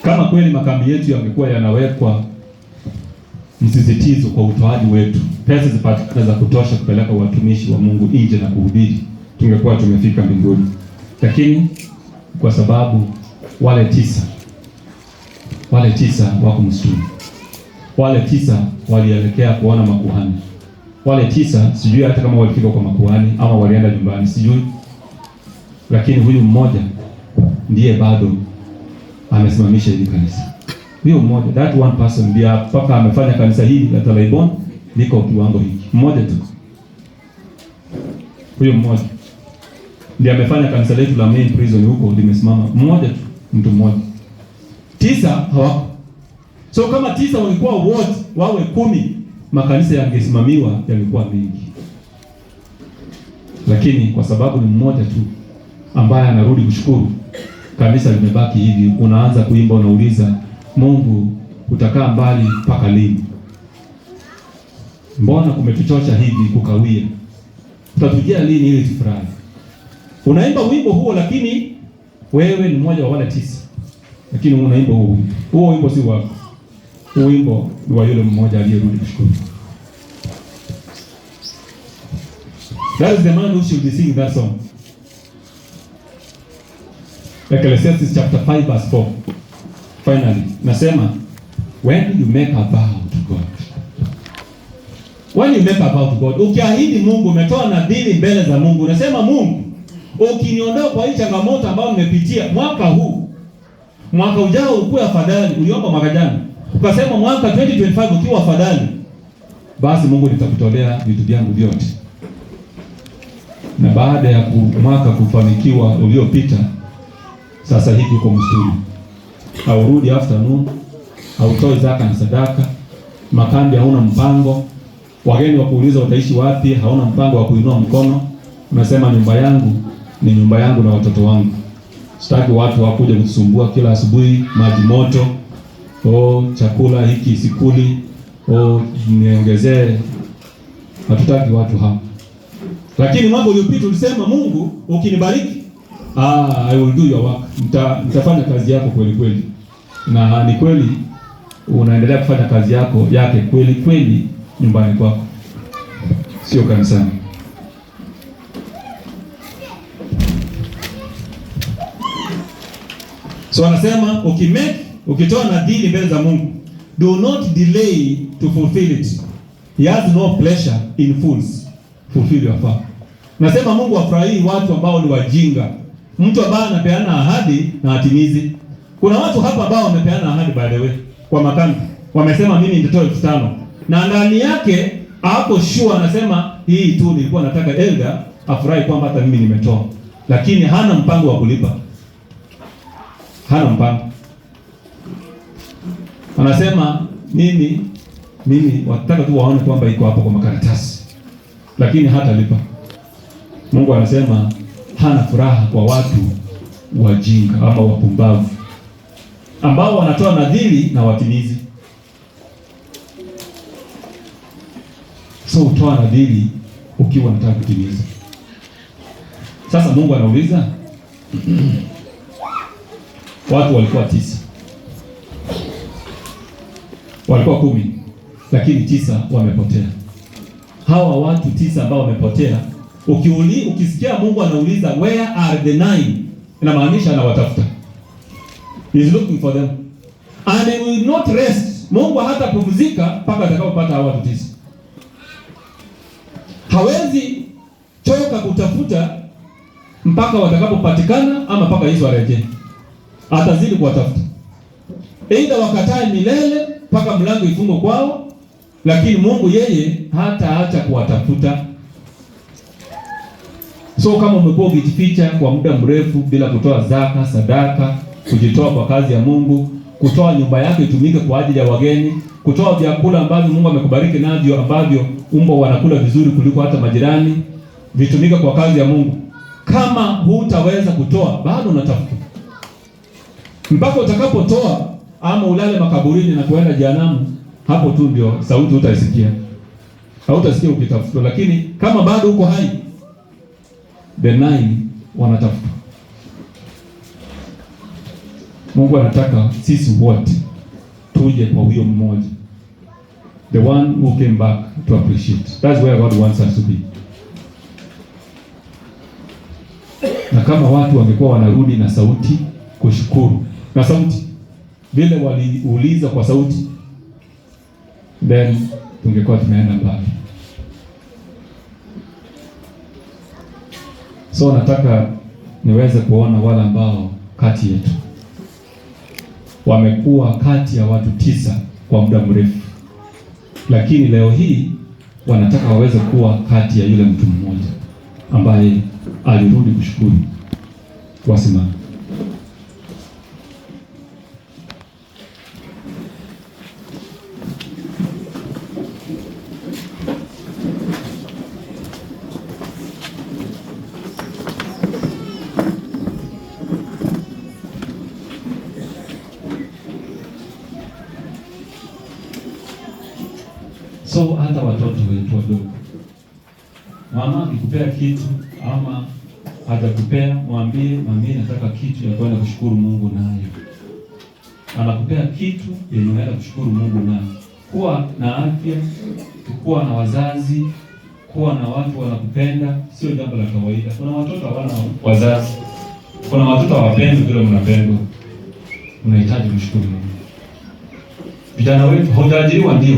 Kama kweli makambi yetu yangekuwa yanawekwa msisitizo kwa utoaji wetu, pesa zipatikane za kutosha kupeleka watumishi wa Mungu nje na kuhubiri, tungekuwa tumefika mbinguni. Lakini kwa sababu wale tisa wako msituni, wale 9 walielekea kuona makuhani, wale 9 sijui hata kama walifika kwa makuhani ama walienda nyumbani, sijui. Lakini huyu mmoja ndiye bado amesimamisha hili kanisa. Huyo mmoja, that one person ndiye mpaka amefanya kanisa hili la Talaibon liko kiwango hiki. Mmoja tu. Huyo mmoja ndiye amefanya kanisa letu la Main Prison huko limesimama. Mmoja tu, mtu mmoja. 9 hawako. So kama 9 walikuwa wote wawe 10, makanisa yangesimamiwa yalikuwa mengi. Lakini kwa sababu ni mmoja tu ambaye anarudi kushukuru, kanisa limebaki hivi. Unaanza kuimba, unauliza Mungu, utakaa mbali mpaka lini? Mbona kumetuchosha hivi kukawia? Utatujia lini ili tufurahi? Unaimba wimbo huo, lakini wewe ni mmoja wa wale 9. Lakini unaimba huo wimbo si wako. Huo wimbo ni wa yule mmoja aliyerudi kushukuru. That is the man who should be singing that song. Ecclesiastes chapter 5 verse 4. Finally, nasema, when you make a vow to God. When you make a vow to God, ukiahidi Mungu, umetoa nadhiri mbele za Mungu, unasema Mungu, ukiniondoa kwa hii changamoto ambayo nimepitia mwaka huu, mwaka ujao ukue afadhali. Uliomba mwaka jana, ukasema mwaka 2025 ukiwa afadhali, basi Mungu nitakutolea vitu vyangu vyote. Na baada ya mwaka kufanikiwa uliopita, sasa hivi uko msituni. Haurudi afternoon, hautoi zaka na sadaka, makambi hauna mpango, wageni wakuuliza utaishi wapi, hauna mpango wa kuinua mkono. Unasema nyumba yangu ni nyumba yangu na watoto wangu. Sitaki watu wakuje kusumbua kila asubuhi, maji moto, chakula hiki sikuli, niongezee. Hatutaki watu hapa. Lakini mwaka uliopita ulisema Mungu, ukinibariki, I will do your work. Nitafanya kazi yako kweli kweli. Na ni kweli unaendelea kufanya kazi yake kweli kweli nyumbani kwako, sio kanisani. So anasema ukitoa nadhiri mbele za Mungu, do not delay to fulfill it. He has no pleasure in fools. Fulfill your vow. Nasema Mungu afurahii watu ambao ni wajinga. Mtu ambaye anapeana ahadi na hatimizi. Kuna watu hapa ambao wamepeana ahadi by the way kwa makambi. Wamesema mimi nitatoa 5,000. Na ndani yake hapo sure anasema hii tu nilikuwa nataka elder afurahi kwamba hata mimi nimetoa. Lakini hana mpango wa kulipa. Hana mpango. Anasema mimi wataka tu waone kwamba iko hapo kwa makaratasi. Lakini hata lipa. Mungu anasema hana furaha kwa watu wajinga ama wapumbavu ambao wanatoa nadhiri na watimizi. So utoa nadhiri ukiwa unataka kutimiza. Sasa Mungu anauliza watu walikuwa 9. Walikuwa 10, lakini 9 wamepotea. Hawa watu 9 ambao wamepotea, ukisikia Mungu anauliza where are the 9, inamaanisha anawatafuta. He is looking for them. And he will not rest. Mungu hata pumzika mpaka atakapopata hawa watu 9. Hawezi choka kutafuta mpaka watakapopatikana ama mpaka Yesu arejee. Atazidi kuwatafuta. Aidha wakatae milele mpaka mlango ifungwe kwao, lakini Mungu yeye hataacha kuwatafuta. So kama umekuwa ukijificha kwa muda mrefu bila kutoa zaka, sadaka, kujitoa kwa kazi ya Mungu, kutoa nyumba yako itumike kwa ajili ya wageni, kutoa vyakula ambavyo Mungu amekubariki navyo ambavyo umbo wanakula vizuri kuliko hata majirani, vitumike kwa kazi ya Mungu. Kama hutaweza kutoa, bado unatafuta. Mpaka utakapotoa ama ulale makaburini na kuenda jehanamu, hapo tu ndio sauti utaisikia. Hautasikia ukitafuta, lakini kama bado uko hai, the 9 wanatafuta. Mungu anataka sisi wote tuje kwa huyo mmoja. The one who came back to appreciate. That's where God wants us to be. Na kama watu wangekuwa wanarudi na sauti kushukuru, na sauti vile waliuliza kwa sauti, then tungekuwa tumeenda mbali. So nataka niweze kuona wale ambao kati yetu wamekuwa kati ya watu 9 kwa muda mrefu, lakini leo hii wanataka waweze kuwa kati ya yule mtu mmoja ambaye alirudi kushukuru. Wasimame. So hata watoto wetu wadogo, mama akikupea kitu ama hajakupea, mwambie mami, nataka kitu ya kwenda kushukuru Mungu nayo. Anakupea kitu yenye unaenda kushukuru Mungu nayo. Kuwa na afya, kuwa na wazazi, kuwa na watu wanakupenda sio jambo la kawaida. Kuna watoto hawana wazazi, kuna watoto hawapendi vile mnapendwa. Unahitaji kushukuru Mungu. Vijana wetu hawajaajiriwa ndio,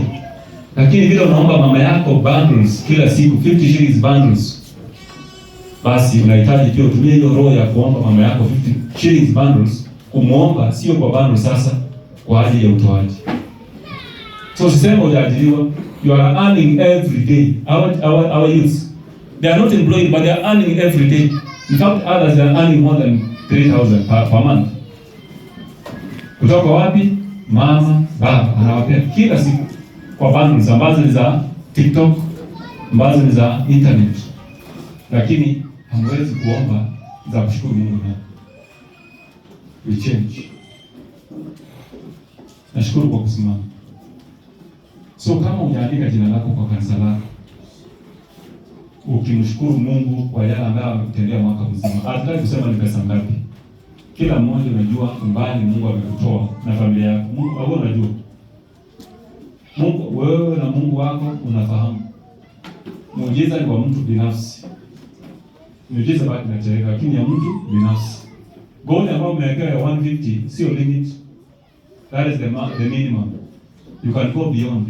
lakini vile unaomba mama yako bundles kila siku, 50 shillings bundles, basi unahitaji pia utumie hiyo roho ya kuomba mama yako 50 shillings bundles, kumuomba sio kwa bundles sasa, kwa ajili ya utoaji. So sisema hujaajiriwa, you are earning every day. Our youth, they are not employed but they are earning every day. In fact, others are earning more than 3,000 per month. Kutoka wapi? Mama, baba anawapea kila siku kwa bundles ambazo ni za TikTok, ambazo ni za internet, lakini hamwezi kuomba za kushukuru Mungu na we change. Nashukuru kwa kusimama. So kama hujaandika jina lako kwa kanisa lako, ukimshukuru Mungu kwa yale ambayo amekutendea mwaka mzima, hataki kusema ni pesa ngapi. Kila mmoja unajua umbali Mungu amekutoa na familia yako. Mungu wewe unajua. Mungu, wewe na Mungu wako unafahamu. Muujiza ni wa mtu binafsi. Muujiza bado inacheleka, lakini ya mtu binafsi. Goal ambayo umewekewa ya 150 sio limit. That is the minimum. You can go beyond.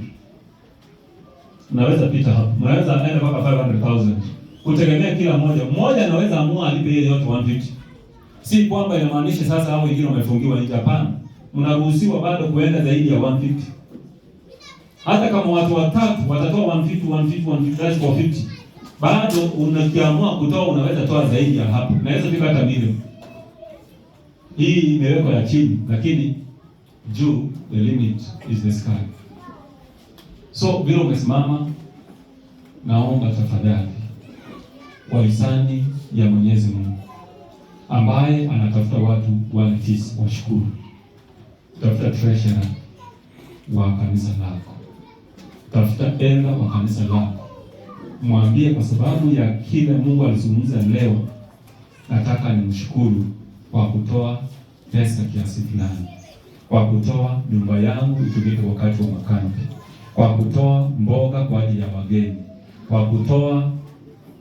Unaweza pita hapo. Unaweza enda mpaka 500,000. Kutegemea kila mmoja. Mmoja anaweza amua alipe yeye yote 150. Si kwamba inamaanisha sasa hao wengine wamefungiwa nje, hapana. Mnaruhusiwa bado kuenda zaidi ya 150. Hata kama watu watatu watatoa 150 that's for 50. Bado unakiamua kutoa, unaweza toa zaidi ya hapo. Unaweza fika hata milioni. Hii imewekwa ya chini, lakini juu the limit is the sky. So bila umesimama, naomba tafadhali kwa hisani ya Mwenyezi Mungu ambaye anatafuta watu wale 9 washukuru. Tafuta treasurer wa kanisa lako. Tafuta elder wa kanisa lako. Mwambie kwa sababu ya kile Mungu alizungumza leo, nataka nimshukuru kwa kutoa pesa kiasi fulani, kwa kutoa nyumba yangu itumike wakati wa makambi, kwa kutoa mboga kwa ajili ya wageni, kwa kutoa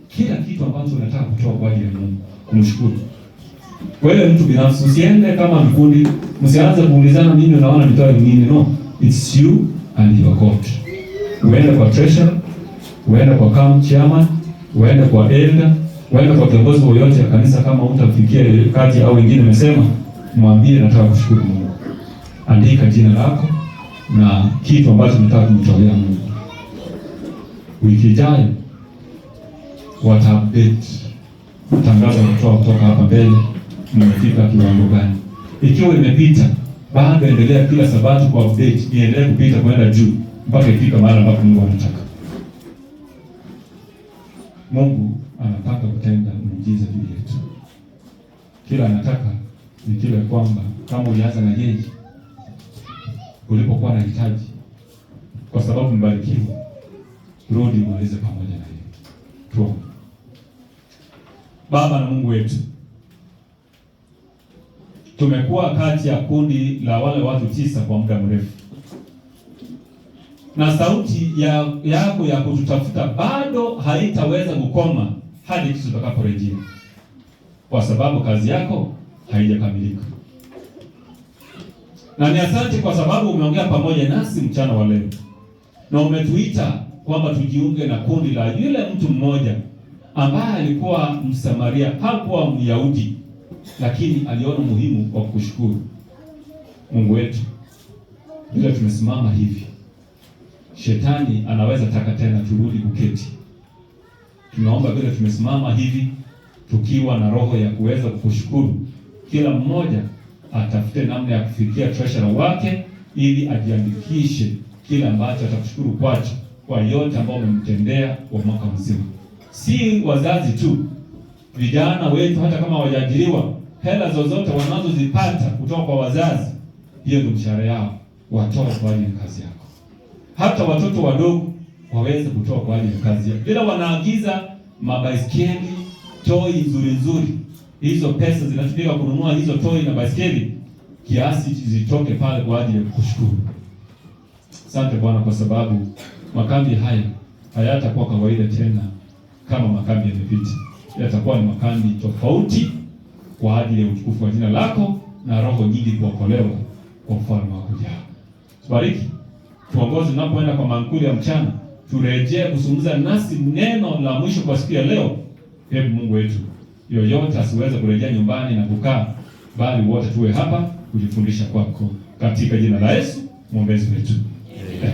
kila kitu ambacho unataka kutoa kwa ajili ya Mungu, kumshukuru. Wewe mtu binafsi, usiende kama mkundi, msianze kuulizana mimi naona nitoa nini. No, it's you and your God. Uende kwa treasurer, uende kwa county chairman, uende kwa elder, uende kwa kiongozi yoyote ya kanisa. Kama utafikia kati au wengine umesema, mwambie nataka kushukuru Mungu. Andika jina lako na kitu ambacho unataka kumtolea Mungu. Wiki ijayo wata-update tangazo kutoka hapa mbele, mmefika kiwango gani. Ikiwa imepita, bado endelea kila Sabato kwa update, iendelee kupita kwenda juu mpaka ifika mahali ambapo Mungu anataka. Mungu anataka kutenda muujiza juu yetu. Kila anataka ni kile kwamba kama ulianza na yeye ulipokuwa na hitaji, kwa sababu mbarikiwa, rudi umalize pamoja na yeye. Tuombe. Baba na Mungu wetu, tumekuwa kati ya kundi la wale watu 9 kwa muda mrefu, na sauti yako ya kututafuta bado haitaweza kukoma hadi tutakaporejea, kwa sababu kazi yako haijakamilika. Na ni asante kwa sababu umeongea pamoja nasi mchana wa leo, na umetuita kwamba tujiunge na kundi la yule mtu mmoja ambaye alikuwa Msamaria, hakuwa Myahudi, lakini aliona muhimu kwa kushukuru. Mungu wetu, vile tumesimama hivi, shetani anaweza taka tena turudi kuketi. Tunaomba vile tumesimama hivi, tukiwa na roho ya kuweza kukushukuru, kila mmoja atafute namna ya kufikia treasurer wake ili ajiandikishe kila ambacho atakushukuru kwacho, kwa yote ambao umemtendea kwa mwaka mzima. Si wazazi tu, vijana wetu hata kama hawajaajiriwa, hela zozote wanazozipata kutoka kwa wazazi, hiyo ndio mshahara yao, watoa kwa ajili ya kazi yako. Hata watoto wadogo waweze kutoa kwa ajili ya kazi yako. Bila wanaagiza mabaiskeli, toy nzuri nzuri, hizo pesa zinatumika kununua hizo toy na baiskeli, kiasi zitoke pale kwa ajili ya kushukuru. Asante Bwana, kwa sababu makambi haya hayatakuwa kawaida tena kama makambi yamepita. Yatakuwa ni makambi tofauti kwa ajili ya utukufu wa jina lako na roho nyingi kuokolewa kwa ufalme wako ujao. Tubariki, tuongoze tunapoenda kwa mankuli ya mchana, turejee kuzungumza nasi neno la mwisho kwa siku ya leo. Hebu Mungu wetu, yoyote asiweze kurejea nyumbani na kukaa, bali wote tuwe hapa kujifundisha kwako, katika jina la Yesu mwombezi wetu. Amen.